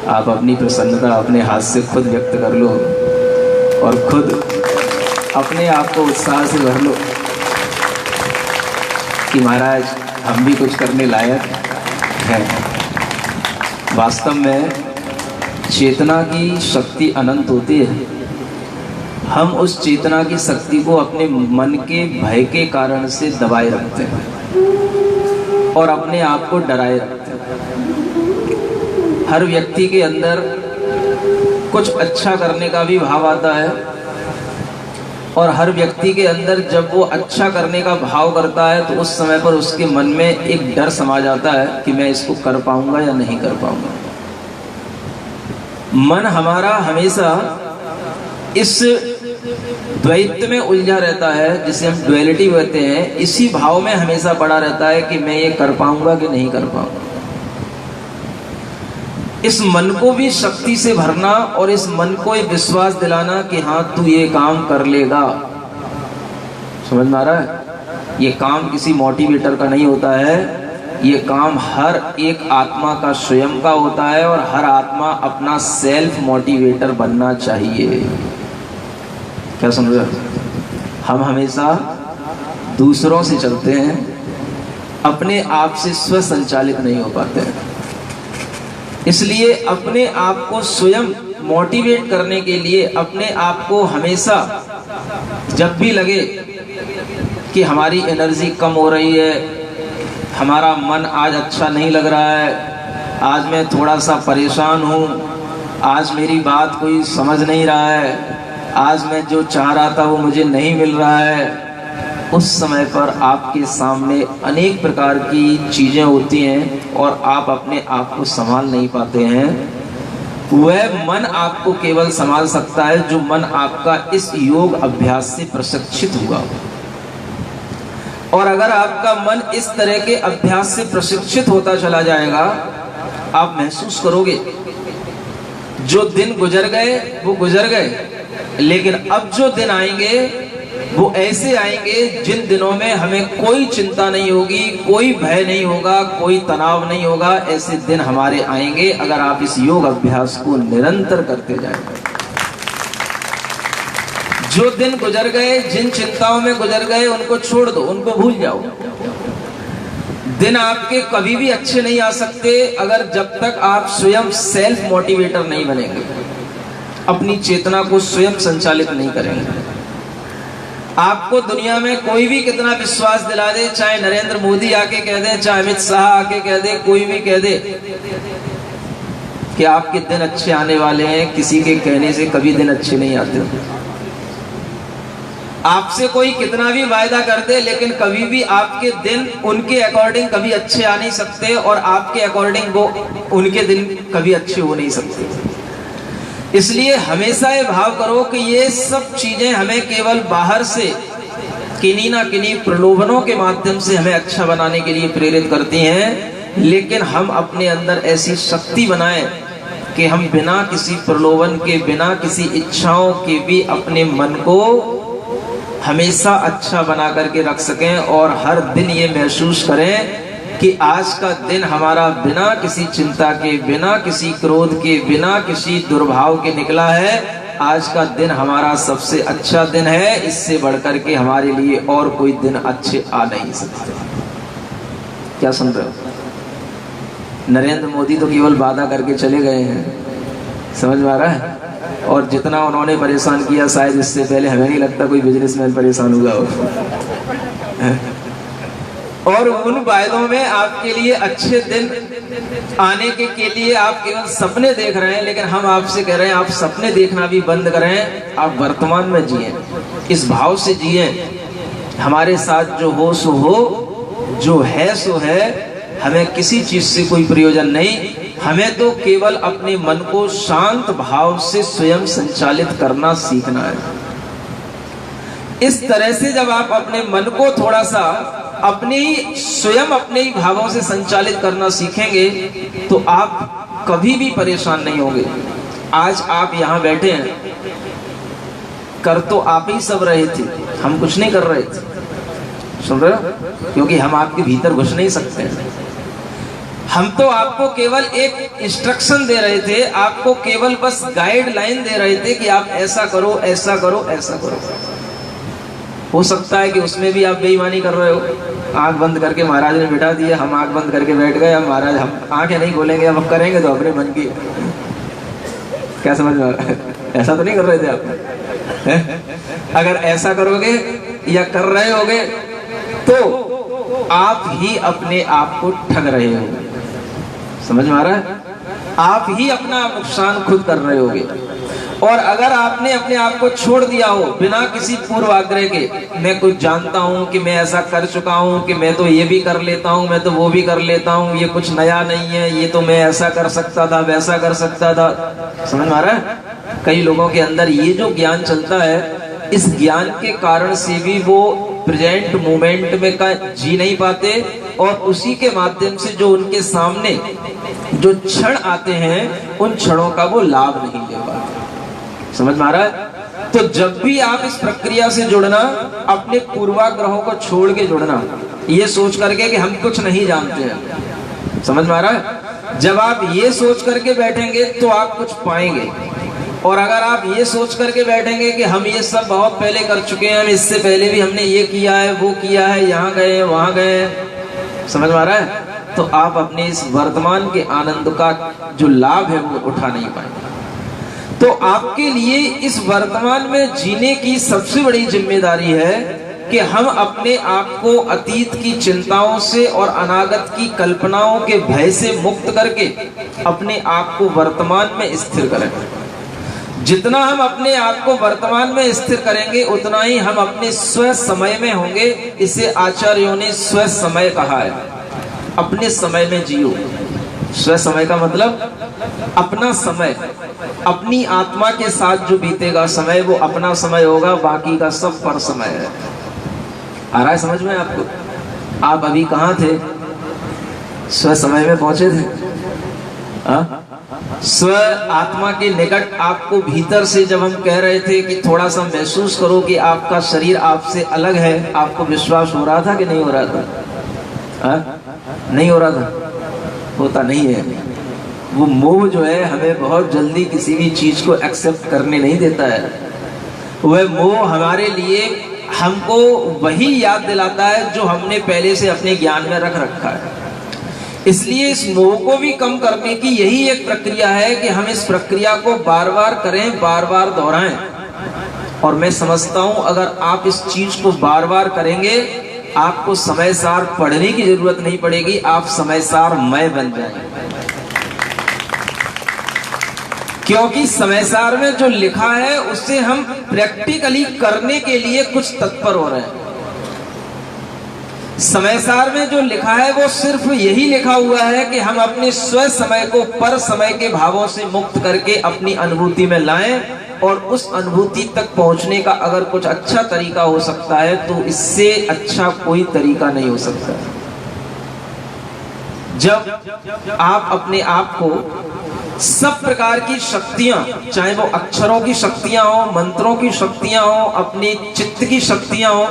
आप अपनी प्रसन्नता अपने हाथ से खुद व्यक्त कर लो और खुद अपने आप को उत्साह से भर लो कि महाराज हम भी कुछ करने लायक हैं। वास्तव में चेतना की शक्ति अनंत होती है। हम उस चेतना की शक्ति को अपने मन के भय के कारण से दबाए रखते हैं और अपने आप को डराए रखते हैं। हर व्यक्ति के अंदर कुछ अच्छा करने का भी भाव आता है, और हर व्यक्ति के अंदर जब वो अच्छा करने का भाव करता है तो उस समय पर उसके मन में एक डर समा जाता है कि मैं इसको कर पाऊंगा या नहीं कर पाऊंगा। मन हमारा हमेशा इस द्वैत में उलझा रहता है, जिसे हम ड्युअलिटी कहते हैं। इसी भाव में हमेशा पड़ा रहता है कि मैं ये कर पाऊंगा कि नहीं कर पाऊंगा। इस मन को भी शक्ति से भरना और इस मन को एक विश्वास दिलाना कि हाँ तू ये काम कर लेगा। समझ में आ रहा है? ये काम किसी मोटिवेटर का नहीं होता है, ये काम हर एक आत्मा का स्वयं का होता है, और हर आत्मा अपना सेल्फ मोटिवेटर बनना चाहिए। क्या समझ रहे हो? हम हमेशा दूसरों से चलते हैं, अपने आप से स्व संचालित नहीं हो पाते हैं। इसलिए अपने आप को स्वयं मोटिवेट करने के लिए अपने आप को हमेशा जब भी लगे कि हमारी एनर्जी कम हो रही है, हमारा मन आज अच्छा नहीं लग रहा है, आज मैं थोड़ा सा परेशान हूँ, आज मेरी बात कोई समझ नहीं रहा है, आज मैं जो चाह रहा था वो मुझे नहीं मिल रहा है, उस समय पर आपके सामने अनेक प्रकार की चीज़ें होती हैं और आप अपने आप को संभाल नहीं पाते हैं। वह मन आपको केवल संभाल सकता है जो मन आपका इस योग अभ्यास से प्रशिक्षित हुआ। और अगर आपका मन इस तरह के अभ्यास से प्रशिक्षित होता चला जाएगा, आप महसूस करोगे जो दिन गुजर गए वो गुजर गए, लेकिन अब जो दिन आएंगे वो ऐसे आएंगे जिन दिनों में हमें कोई चिंता नहीं होगी, कोई भय नहीं होगा, कोई तनाव नहीं होगा। ऐसे दिन हमारे आएंगे अगर आप इस योग अभ्यास को निरंतर करते जाएंगे। जो दिन गुजर गए, जिन चिंताओं में गुजर गए, उनको छोड़ दो, उनको भूल जाओ। दिन आपके कभी भी अच्छे नहीं आ सकते अगर जब तक आप स्वयं सेल्फ मोटिवेटर नहीं बनेंगे, अपनी चेतना को स्वयं संचालित नहीं करेंगे। आपको दुनिया में कोई भी कितना विश्वास दिला दे, चाहे नरेंद्र मोदी आके कह दे, चाहे अमित शाह आके कह दे, कोई भी कह दे कि आपके दिन अच्छे आने वाले हैं, किसी के कहने से कभी दिन अच्छे नहीं आते। आपसे कोई कितना भी वायदा कर दे, लेकिन कभी भी आपके दिन उनके अकॉर्डिंग कभी अच्छे आ नहीं सकते, और आपके अकॉर्डिंग वो उनके दिन कभी अच्छे हो नहीं सकते। इसलिए हमेशा ये भाव करो कि ये सब चीजें हमें केवल बाहर से किन्हीं ना किन्हीं प्रलोभनों के माध्यम से हमें अच्छा बनाने के लिए प्रेरित करती हैं, लेकिन हम अपने अंदर ऐसी शक्ति बनाएं कि हम बिना किसी प्रलोभन के, बिना किसी इच्छाओं के भी अपने मन को हमेशा अच्छा बना करके रख सकें, और हर दिन ये महसूस करें कि आज का दिन हमारा बिना किसी चिंता के, बिना किसी क्रोध के, बिना किसी दुर्भाव के निकला है। आज का दिन हमारा सबसे अच्छा दिन है, इससे बढ़कर के हमारे लिए और कोई दिन अच्छे आ नहीं सकते। क्या सुन रहे हो? नरेंद्र मोदी तो केवल वादा करके चले गए हैं, समझ में आ रहा है? और जितना उन्होंने परेशान किया, शायद इससे पहले हमें नहीं लगता कोई बिजनेसमैन परेशान हुआ हो। और उन वायदों में आपके लिए अच्छे दिन आने के लिए आप केवल सपने देख रहे हैं, लेकिन हम आपसे कह रहे हैं आप सपने देखना भी बंद करें, आप वर्तमान में जिए, इस भाव से जिए। हमारे साथ जो हो सो हो, जो है सो है, हमें किसी चीज से कोई प्रयोजन नहीं। हमें तो केवल अपने मन को शांत भाव से स्वयं संचालित करना सीखना है। इस तरह से जब आप अपने मन को थोड़ा सा स्वयं अपने ही भावों से संचालित करना सीखेंगे, तो आप कभी भी परेशान नहीं होंगे। आज आप यहाँ बैठे हैं, कर तो आप ही सब रहे थे, हम कुछ नहीं कर रहे थे, सुन रहे हो? क्योंकि हम आपके भीतर घुस नहीं सकते। हम तो आपको केवल एक इंस्ट्रक्शन दे रहे थे, आपको केवल बस गाइडलाइन दे रहे थे कि आप ऐसा करो, ऐसा करो, ऐसा करो। हो सकता है कि उसमें भी आप बेईमानी कर रहे हो। आंख बंद करके महाराज ने बिठा दिया, हम आंख बंद करके बैठ गए, अब महाराज हम आंखें नहीं खोलेंगे, अब करेंगे तो अपने मन की। क्या समझ में आ रहा है? ऐसा तो नहीं कर रहे थे आप? अगर ऐसा करोगे या कर रहे होगे तो आप ही अपने आप को ठग रहे हो। समझ में आ रहा है? आप ही अपना नुकसान खुद कर रहे होगे। और अगर आपने अपने आप को छोड़ दिया हो बिना किसी पूर्वाग्रह के, मैं कुछ जानता हूं कि मैं ऐसा कर चुका हूं, कि मैं तो ये भी कर लेता हूं, मैं तो वो भी कर लेता हूं, ये कुछ नया नहीं है, ये तो मैं ऐसा कर सकता था, वैसा कर सकता था। समझ में आ रहा है? कई लोगों के अंदर ये जो ज्ञान चलता है, इस ज्ञान के कारण से भी वो प्रेजेंट मोमेंट में का जी नहीं पाते, और उसी के माध्यम से जो उनके सामने जो क्षण आते हैं, उन क्षणों का वो लाभ नहीं ले पाते। समझ में आ रहा है? तो जब भी आप इस प्रक्रिया से जुड़ना, अपने पूर्वाग्रहों को छोड़ के जुड़ना, ये सोच करके कि हम कुछ नहीं जानते हैं। समझ में आ रहा है? जब आप ये सोच करके बैठेंगे तो आप कुछ पाएंगे, और अगर आप ये सोच करके बैठेंगे कि हम ये सब बहुत पहले कर चुके हैं, हम इससे पहले भी हमने ये किया है, वो किया है, यहाँ गए वहां गए, समझ में आ रहा है? तो आप अपने इस वर्तमान के आनंद का जो लाभ है वो उठा नहीं पाएंगे। तो आपके लिए इस वर्तमान में जीने की सबसे बड़ी जिम्मेदारी है कि हम अपने आप को अतीत की चिंताओं से और अनागत की कल्पनाओं के भय से मुक्त करके अपने आप को वर्तमान में स्थिर करें। जितना हम अपने आप को वर्तमान में स्थिर करेंगे, उतना ही हम अपने स्व समय में होंगे। इसे आचार्यों ने स्व समय कहा है। अपने समय में जियो। स्व समय का मतलब अपना समय, अपनी आत्मा के साथ जो बीतेगा समय, वो अपना समय होगा, बाकी का सब पर समय है। आ रहा है समझ में आपको? आप अभी कहाँ थे? स्व समय में पहुंचे थे। स्व आत्मा के निकट आपको भीतर से जब हम कह रहे थे कि थोड़ा सा महसूस करो कि आपका शरीर आपसे अलग है, आपको विश्वास हो रहा था कि नहीं हो रहा था? नहीं हो रहा था? होता नहीं है। वो मोह जो है हमें बहुत जल्दी किसी भी चीज को एक्सेप्ट करने नहीं देता है। वह मोह हमारे लिए हमको वही याद दिलाता है जो हमने पहले से अपने ज्ञान में रख रखा है। इसलिए इस मोह को भी कम करने की यही एक प्रक्रिया है कि हम इस प्रक्रिया को बार बार करें, बार बार दोहराएं। और मैं समझता हूं अगर आप इस चीज को बार बार करेंगे, आपको समय सार पढ़ने की जरूरत नहीं पड़ेगी, आप समय सार मय बन जाएंगे। क्योंकि समय सार में जो लिखा है उससे हम प्रैक्टिकली करने के लिए कुछ तत्पर हो रहे हैं। समय सार में जो लिखा है वो सिर्फ यही लिखा हुआ है कि हम अपने स्व समय को पर समय के भावों से मुक्त करके अपनी अनुभूति में लाएं, और उस अनुभूति तक पहुंचने का अगर कुछ अच्छा तरीका हो सकता है तो इससे अच्छा कोई तरीका नहीं हो सकता। जब आप अपने आप को सब प्रकार की शक्तियां, चाहे वो अक्षरों की शक्तियां हो, मंत्रों की शक्तियां हो, अपने चित्त की शक्तियां हो,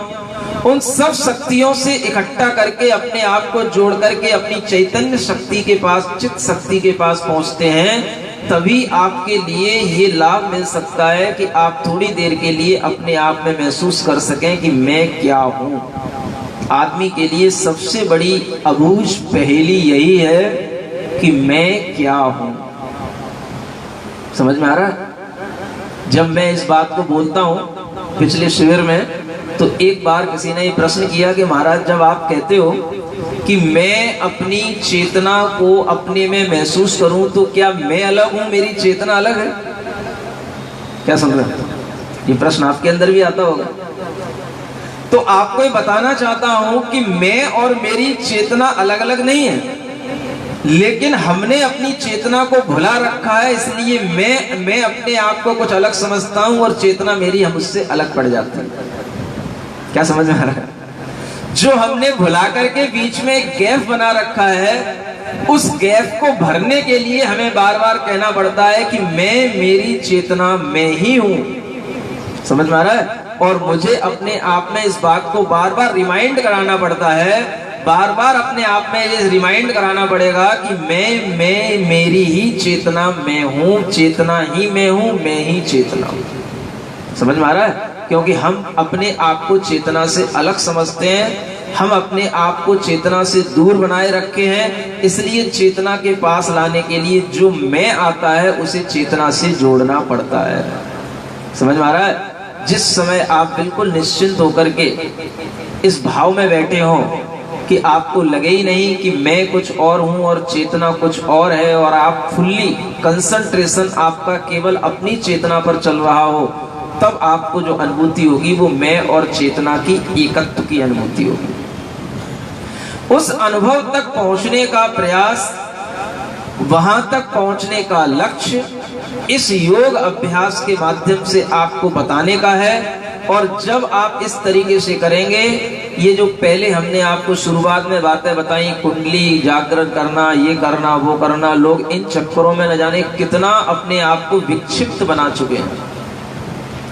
उन सब शक्तियों से इकट्ठा करके अपने आप को जोड़ करके अपनी चैतन्य शक्ति के पास, चित्त शक्ति के पास पहुंचते हैं, तभी आपके लिए ये लाभ मिल सकता है कि आप थोड़ी देर के लिए अपने आप में महसूस कर सकें कि मैं क्या हूं। आदमी के लिए सबसे बड़ी अबूझ पहेली यही है कि मैं क्या हूं। समझ में आ रहा है? जब मैं इस बात को बोलता हूं पिछले शिविर में, तो एक बार किसी ने प्रश्न किया कि महाराज, जब आप कहते हो कि मैं अपनी चेतना को अपने में महसूस करूं, तो क्या मैं अलग हूं, मेरी चेतना अलग है? क्या समझ रहे हैं? ये प्रश्न आपके अंदर भी आता होगा। तो आपको ये बताना चाहता हूं कि मैं और मेरी चेतना अलग अलग नहीं है, लेकिन हमने अपनी चेतना को भुला रखा है, इसलिए मैं अपने आप को कुछ अलग समझता हूं और चेतना मेरी हमसे अलग पड़ जाती है। क्या समझ में आ रहा है? जो हमने भुला करके बीच में एक गैप बना रखा है, उस गैप को भरने के लिए हमें बार बार कहना पड़ता है कि मैं, मेरी चेतना मैं ही हूं। समझ में आ रहा है? और मुझे अपने आप में इस बात को बार बार रिमाइंड कराना पड़ता है, बार बार अपने आप में ये रिमाइंड कराना पड़ेगा कि मैं मेरी ही चेतना मैं हूं, चेतना ही मैं हूं, मैं ही चेतना हूं। समझ में आ रहा है? क्योंकि हम अपने आप को चेतना से अलग समझते हैं, हम अपने आप को चेतना से दूर बनाए रखे हैं, इसलिए चेतना के पास लाने के लिए जो मैं आता है उसे चेतना से जोड़ना पड़ता है। समझ में आ रहा है? जिस समय आप बिल्कुल निश्चिंत होकर के इस भाव में बैठे हो कि आपको लगे ही नहीं कि मैं कुछ और हूं और चेतना कुछ और है, और आप फुल्ली कंसंट्रेशन आपका केवल अपनी चेतना पर चल रहा हो, तब आपको जो अनुभूति होगी वो मैं और चेतना की एकत्व की अनुभूति होगी। उस अनुभव तक पहुंचने का प्रयास, वहां तक पहुंचने का लक्ष्य इस योग अभ्यास के माध्यम से आपको बताने का है। और जब आप इस तरीके से करेंगे, ये जो पहले हमने आपको शुरुआत में बातें बताई, कुंडली जागरण करना, ये करना, वो करना, लोग इन चक्करों में न जाने कितना अपने आप को विक्षिप्त बना चुके हैं।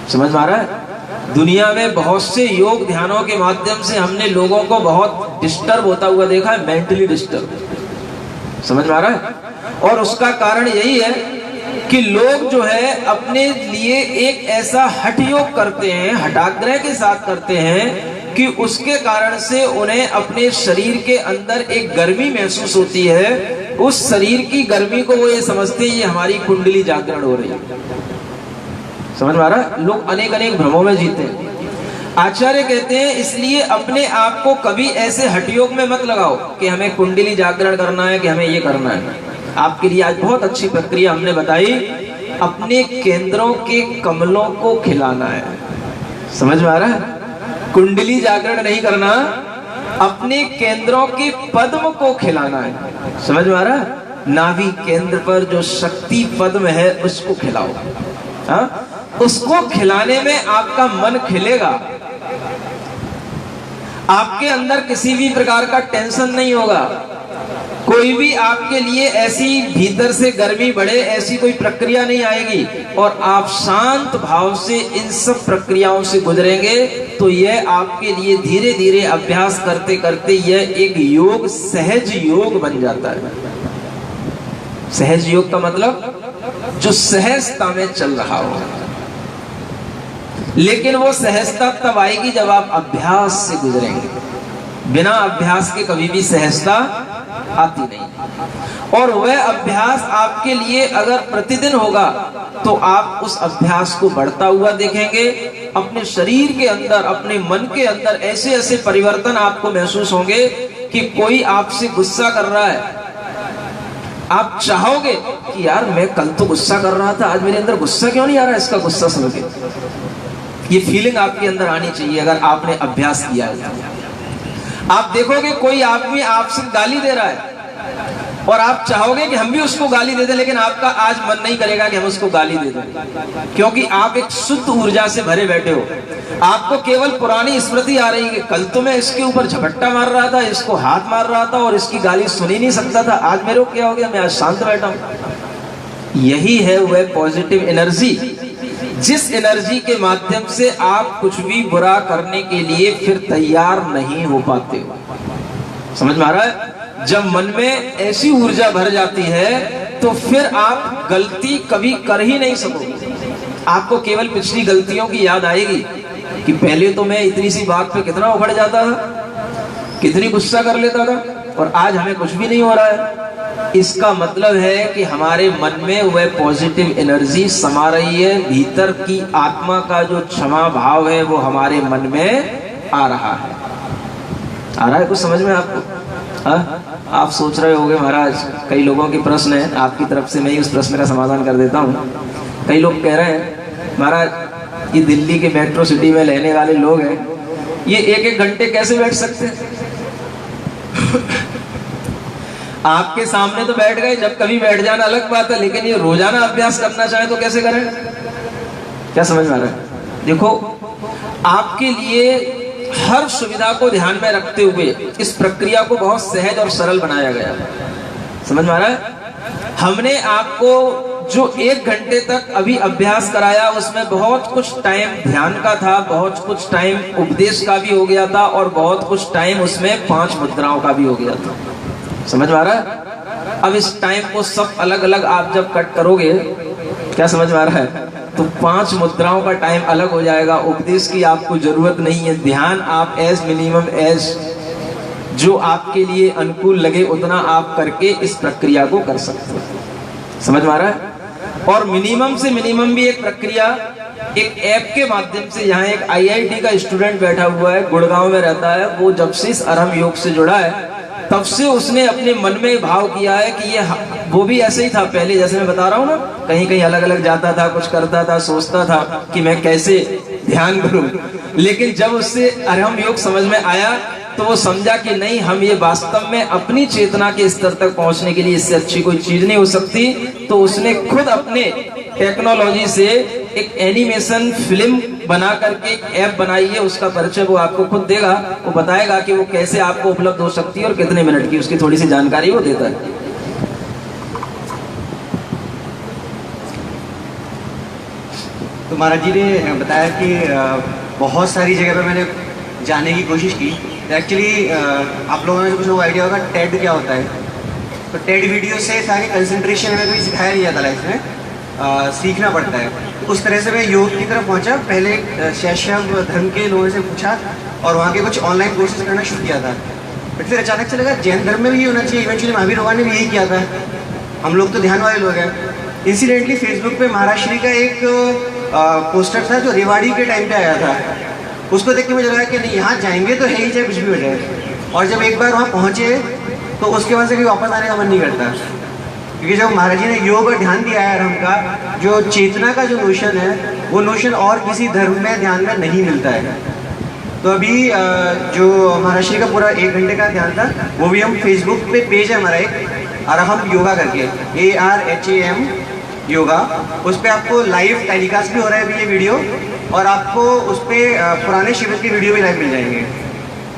समझ में आ रहा है? दुनिया में बहुत से योग ध्यानों के माध्यम से हमने लोगों को बहुत डिस्टर्ब होता हुआ देखा है, मेंटली डिस्टर्ब। समझ में आ रहा है? और उसका कारण यही है कि लोग जो है अपने लिए एक ऐसा हठ योग करते हैं, हठाग्रह के साथ करते हैं कि उसके कारण से उन्हें अपने शरीर के अंदर एक गर्मी महसूस होती है। उस शरीर की गर्मी को वो ये समझते हैं ये हमारी कुंडली जागरण हो रही है। समझ में आ रहा है? लोग अनेक अनेक भ्रमों में जीते हैं। आचार्य कहते हैं इसलिए अपने आप को कभी ऐसे हठयोग में मत लगाओ कि हमें कुंडली जागरण करना है, कि हमें ये करना है। आपके लिए आज बहुत अच्छी प्रक्रिया हमने बताई, अपने केंद्रों के कमलों को खिलाना है। समझ में आ रहा है? कुंडली जागरण नहीं करना, अपने केंद्रों के पद्म को खिलाना है। समझ में आ रहा है? नाभि केंद्र पर जो शक्ति पद्म है उसको खिलाओ। हाँ? उसको खिलाने में आपका मन खिलेगा, आपके अंदर किसी भी प्रकार का टेंशन नहीं होगा, कोई भी आपके लिए ऐसी भीतर से गर्मी बढ़े ऐसी कोई प्रक्रिया नहीं आएगी, और आप शांत भाव से इन सब प्रक्रियाओं से गुजरेंगे तो यह आपके लिए धीरे धीरे अभ्यास करते करते यह एक योग, सहज योग बन जाता है। सहज योग का मतलब जो सहजता में चल रहा हो, लेकिन वो सहजता तब आएगी जब आप अभ्यास से गुजरेंगे। बिना अभ्यास के कभी भी सहजता आती नहीं। और वह अभ्यास आपके लिए अगर प्रतिदिन होगा तो आप उस अभ्यास को बढ़ता हुआ देखेंगे। अपने शरीर के अंदर, अपने मन के अंदर ऐसे ऐसे परिवर्तन आपको महसूस होंगे कि कोई आपसे गुस्सा कर रहा है, आप चाहोगे कि यार मैं कल तो गुस्सा कर रहा था, आज मेरे अंदर गुस्सा क्यों नहीं आ रहा, इसका गुस्सा सुन के। ये फीलिंग आपके अंदर आनी चाहिए अगर आपने अभ्यास किया है। आप देखोगे कोई आदमी आपसे गाली दे रहा है और आप चाहोगे कि हम भी उसको गाली दे दें, लेकिन आपका आज मन नहीं करेगा कि हम उसको गाली दे दें, क्योंकि आप एक शुद्ध ऊर्जा से भरे बैठे हो। आपको केवल पुरानी स्मृति आ रही है कि कल तो मैं इसके ऊपर झपट्टा मार रहा था, इसको हाथ मार रहा था और इसकी गाली सुन ही नहीं सकता था, आज मेरे को क्या हो गया, मैं आज शांत बैठा हूं। यही है वह पॉजिटिव एनर्जी, जिस एनर्जी के माध्यम से आप कुछ भी बुरा करने के लिए फिर तैयार नहीं हो पाते हो। समझ में आ रहा है? जब मन में ऐसी ऊर्जा भर जाती है तो फिर आप गलती कभी कर ही नहीं सकोगे। आपको केवल पिछली गलतियों की याद आएगी कि पहले तो मैं इतनी सी बात पे कितना उखड़ जाता था, कितनी गुस्सा कर लेता था, और आज हमें कुछ भी नहीं हो रहा है। इसका मतलब है कि हमारे मन में वह पॉजिटिव एनर्जी समा रही है, भीतर की आत्मा का जो क्षमा भाव है वो हमारे मन में आ रहा है। आ रहा है कुछ समझ में आपको? हाँ? आप सोच रहे होंगे महाराज, कई लोगों के प्रश्न है, आपकी तरफ से मैं ही उस प्रश्न का समाधान कर देता हूँ। कई लोग कह रहे हैं महाराज ये दिल्ली के मेट्रो सिटी में रहने वाले लोग हैं, ये एक एक घंटे कैसे बैठ सकते हैं? आपके सामने तो बैठ गए, जब कभी बैठ जाना अलग बात है, लेकिन ये रोजाना अभ्यास करना चाहे तो कैसे करें? क्या समझ में आ रहा है? देखो, आपके लिए हर सुविधा को ध्यान में रखते हुए इस प्रक्रिया को बहुत सहज और सरल बनाया गया। समझ में आ रहा है? हमने आपको जो 1 घंटे तक अभी अभ्यास कराया उसमें बहुत कुछ टाइम ध्यान का था, बहुत कुछ टाइम उपदेश का भी हो गया था, और बहुत कुछ टाइम उसमें 5 मुद्राओं का भी हो गया था। समझ में आ रहा है? अब इस टाइम को सब अलग अलग आप जब कट करोगे, क्या समझ में आ रहा है, तो 5 मुद्राओं का टाइम अलग हो जाएगा। उपदेश की आपको जरूरत नहीं है, ध्यान आप एज मिनिमम एज जो आपके लिए अनुकूल लगे उतना आप करके इस प्रक्रिया को कर सकते हो। समझ में आ रहा है? और मिनिमम से मिनिमम भी एक प्रक्रिया एक ऐप के माध्यम से, यहाँ एक IIT का स्टूडेंट बैठा हुआ है, गुड़गांव में रहता है, वो जब से इस अरहम योग से जुड़ा है तब से उसने अपने मन में भाव किया है कि ये वो भी ऐसे ही था पहले, जैसे मैं बता रहा हूँ ना, कहीं कहीं अलग अलग जाता था, कुछ करता था, सोचता था कि मैं कैसे ध्यान करूं, लेकिन जब उससे अरहम योग समझ में आया तो वो समझा कि नहीं, हम ये वास्तव में अपनी चेतना के स्तर तक पहुंचने के लिए इससे अच्छी कोई चीज नहीं हो सकती। तो उसने खुद अपने टेक्नोलॉजी से एक एनिमेशन फिल्म बना करके एक ऐप बनाई है, उसका परिचय वो आपको खुद देगा, वो बताएगा कि वो कैसे आपको उपलब्ध हो सकती है और कितने मिनट की, उसकी थोड़ी सी जानकारी वो देता है। तो महाराज जी ने बताया कि बहुत सारी जगह पे मैंने जाने की कोशिश की। एक्चुअली आप लोगों ने कुछ लोग आइडिया होगा टेड क्या होता है। तो टेड वीडियो से था कि कंसंट्रेशन हमें कभी सिखाया नहीं जाता लाइफ में, सीखना पड़ता है। उस तरह से मैं योग की तरफ पहुंचा। पहले शैशव धर्म के लोगों से पूछा और वहाँ के कुछ ऑनलाइन कोर्सेज करना शुरू किया था। बट फिर अचानक से लगा जैन धर्म में भी ये होना चाहिए। इवेंचुअली महावीर भगवान ने भी यही किया था। हम लोग तो ध्यान वाले लोग हैं। इंसिडेंटली फेसबुक पे महाराज श्री का एक पोस्टर था जो रेवाड़ी के टाइम पे आया था। उसको देख के मुझे लगा कि नहीं, यहाँ जाएंगे तो है ही, चाहे कुछ भी हो जाए। और जब एक बार वहाँ पहुँचे तो उसके बाद से भी वापस आने का मन नहीं करता, क्योंकि जब महाराज जी ने योग और ध्यान दिया है, हम का जो चेतना का जो नोशन है वो नोशन और किसी धर्म में ध्यान में नहीं मिलता है। तो अभी जो महाराज श्री का पूरा 1 घंटे का ध्यान था वो भी हम फेसबुक पे पेज है हमारा एक अरहम योगा करके, ARHAM योगा, उस पर आपको लाइव टेलीकास्ट भी हो रहा है अभी ये वीडियो, और आपको उस पर पुराने शिविर की वीडियो भी लाइव मिल जाएंगे।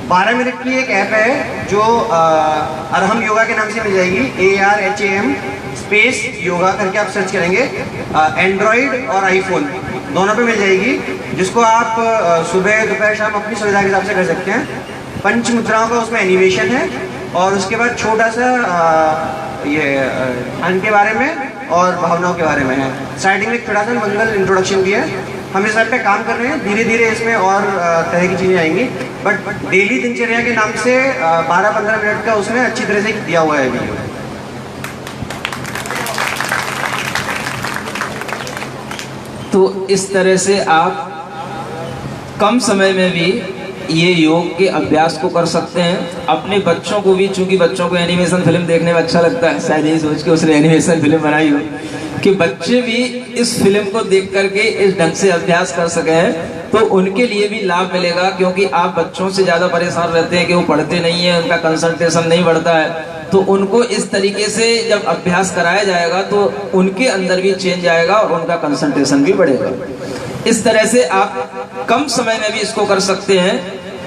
12 मिनट की एक ऐप है जो अरहम योगा के नाम से मिल जाएगी, ARHAM स्पेस योगा करके आप सर्च करेंगे। एंड्रॉयड और आईफोन दोनों पे मिल जाएगी, जिसको आप सुबह दोपहर शाम अपनी सुविधा के हिसाब से कर सकते हैं। 5 मुद्राओं का उसमें एनिमेशन है, और उसके बाद छोटा सा ये ध्यान के बारे में और भावनाओं के बारे में है। स्टार्टिंग में एक थोड़ा सा मंगल इंट्रोडक्शन भी है। हम इस ऐप पे काम कर रहे हैं, धीरे धीरे इसमें और तरह की चीज़ें आएंगी। बट डेली दिनचर्या के नाम से 12-15 मिनट का उसमें अच्छी तरह से दिया हुआ है वीडियो। तो इस तरह से आप कम समय में भी ये योग के अभ्यास को कर सकते हैं। अपने बच्चों को भी, चूंकि बच्चों को एनिमेशन फिल्म देखने में अच्छा लगता है, शायद यही सोच के उसने एनिमेशन फिल्म बनाई हो कि बच्चे भी इस फिल्म को देख करके इस ढंग से अभ्यास कर सके हैं, तो उनके लिए भी लाभ मिलेगा। क्योंकि आप बच्चों से ज़्यादा परेशान रहते हैं कि वो पढ़ते नहीं है, उनका कंसंट्रेशन नहीं बढ़ता है, तो उनको इस तरीके से जब अभ्यास कराया जाएगा तो उनके अंदर भी चेंज आएगा और उनका कंसंट्रेशन भी बढ़ेगा। इस तरह से आप कम समय में भी इसको कर सकते हैं।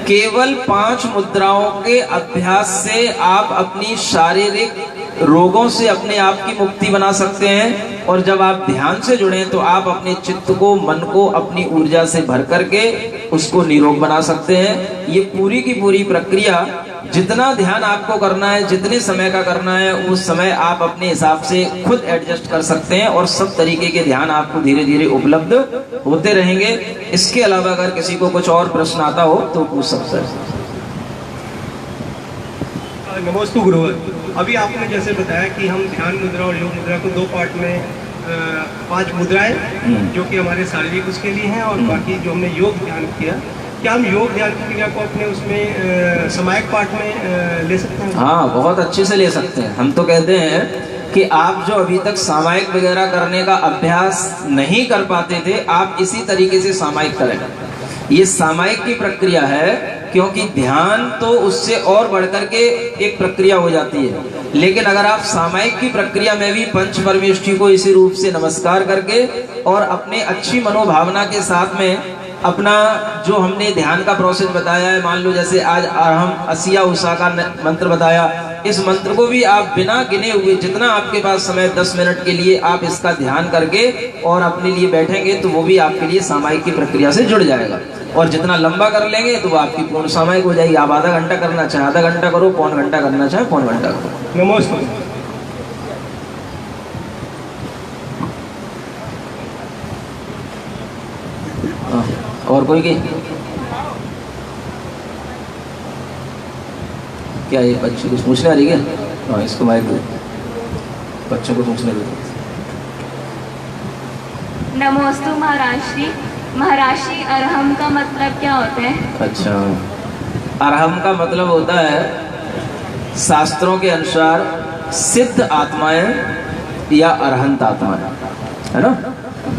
केवल 5 मुद्राओं के अभ्यास से आप अपनी शारीरिक रोगों से अपने आप की मुक्ति बना सकते हैं। और जब आप ध्यान से जुड़ें तो आप अपने चित्त को, मन को अपनी ऊर्जा से भर करके उसको निरोग बना सकते हैं। ये पूरी की पूरी प्रक्रिया, जितना ध्यान आपको करना है, जितने समय का करना है, उस समय आप अपने हिसाब से खुद एडजस्ट कर सकते हैं और सब तरीके के ध्यान आपको धीरे धीरे उपलब्ध होते रहेंगे। इसके अलावा अगर किसी को कुछ और प्रश्न आता हो तो पूछ सकते हैं। नमस्ते गुरुवर, अभी आपने जैसे बताया कि हम ध्यान मुद्रा और योग मुद्रा को 2 पार्ट में 5 मुद्राएं जो कि हमारे शारीरिक उसके लिए हैं, और बाकी जो हमने योग ध्यान किया, क्या हम योग ध्यान की क्रिया को अपने उसमें सामायिक पार्ट में ले सकते हैं? हाँ, बहुत अच्छे से ले सकते हैं। हम तो कहते हैं कि आप जो अभी तक सामायिक वगैरह करने का अभ्यास नहीं कर पाते थे, आप इसी तरीके से सामायिक करें। ये सामायिक की प्रक्रिया है, क्योंकि ध्यान तो उससे और बढ़कर के एक प्रक्रिया हो जाती है। लेकिन अगर आप सामायिक की प्रक्रिया में भी पंच परमेष्ठी को इसी रूप से नमस्कार करके और अपने अच्छी मनोभावना के साथ में अपना जो हमने ध्यान का प्रोसेस बताया है, मान लो जैसे आज हम असिया उषा का मंत्र बताया, इस मंत्र को भी आप बिना गिने हुए, जितना आपके पास समय 10 मिनट के लिए आप इसका ध्यान करके और अपने लिए बैठेंगे तो वो भी आपके लिए सामायिक की प्रक्रिया से जुड़ जाएगा। और जितना लंबा कर लेंगे तो वो आपकी पूर्ण सामायिक हो जाएगी। आप आधा घंटा करना चाहे आधा घंटा करो, पौन घंटा करना चाहे पौन घंटा करो। नमस्ते। और कोई की क्या ये बच्चे कुछ पूछने आ रही है? हाँ, इसको माइक दो, बच्चों को पूछने दो। नमोस्तु महाराष्ट्री। महाराष्ट्री अरहम का मतलब क्या होता है? अच्छा, अरहम का मतलब होता है शास्त्रों के अनुसार सिद्ध आत्माएं या अरहंत आत्माएं, है ना।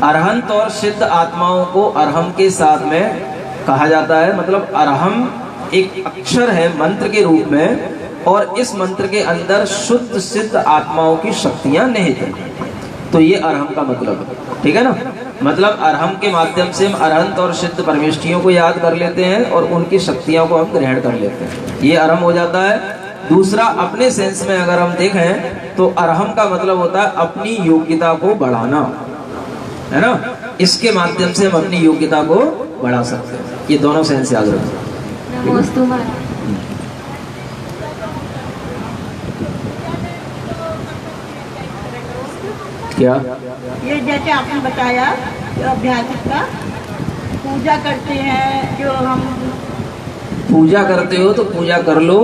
अरहंत और सिद्ध आत्माओं को अरहम के साथ में कहा जाता है। मतलब अरहम एक अक्षर है मंत्र के रूप में, और इस मंत्र के अंदर शुद्ध सिद्ध आत्माओं की शक्तियां निहित हैं। तो ये अरहम का मतलब है, ठीक है ना। मतलब अरहम के माध्यम से हम अरहंत और सिद्ध परमेष्ठियों को याद कर लेते हैं और उनकी शक्तियों को हम ग्रहण कर लेते हैं, ये अरहम हो जाता है। दूसरा, अपने सेंस में अगर हम देखें तो अरहम का मतलब होता है अपनी योग्यता को बढ़ाना, है ना। इसके माध्यम से हम अपनी योग्यता को बढ़ा सकते हैं। ये दोनों सेंस याद रखें। नमोस्तु क्या ये जैसे आपने बताया जो अभ्यास का पूजा करते हैं, जो हम पूजा करते हो तो पूजा कर लो।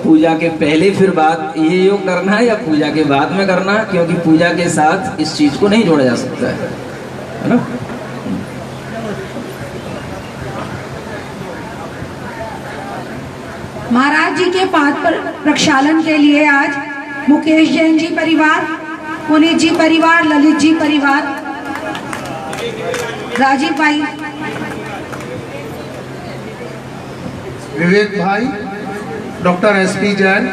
पूजा के पहले फिर बाद ये योग करना है या पूजा के बाद में करना है, क्योंकि पूजा के साथ इस चीज को नहीं जोड़ा जा सकता है ना। महाराज जी के पाद पर प्रक्षालन के लिए आज मुकेश जैन जी परिवार, पुनीत जी परिवार, ललित जी परिवार, राजीव भाई, विवेक भाई, डॉक्टर SP जैन,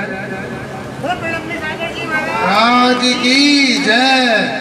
राज की जय।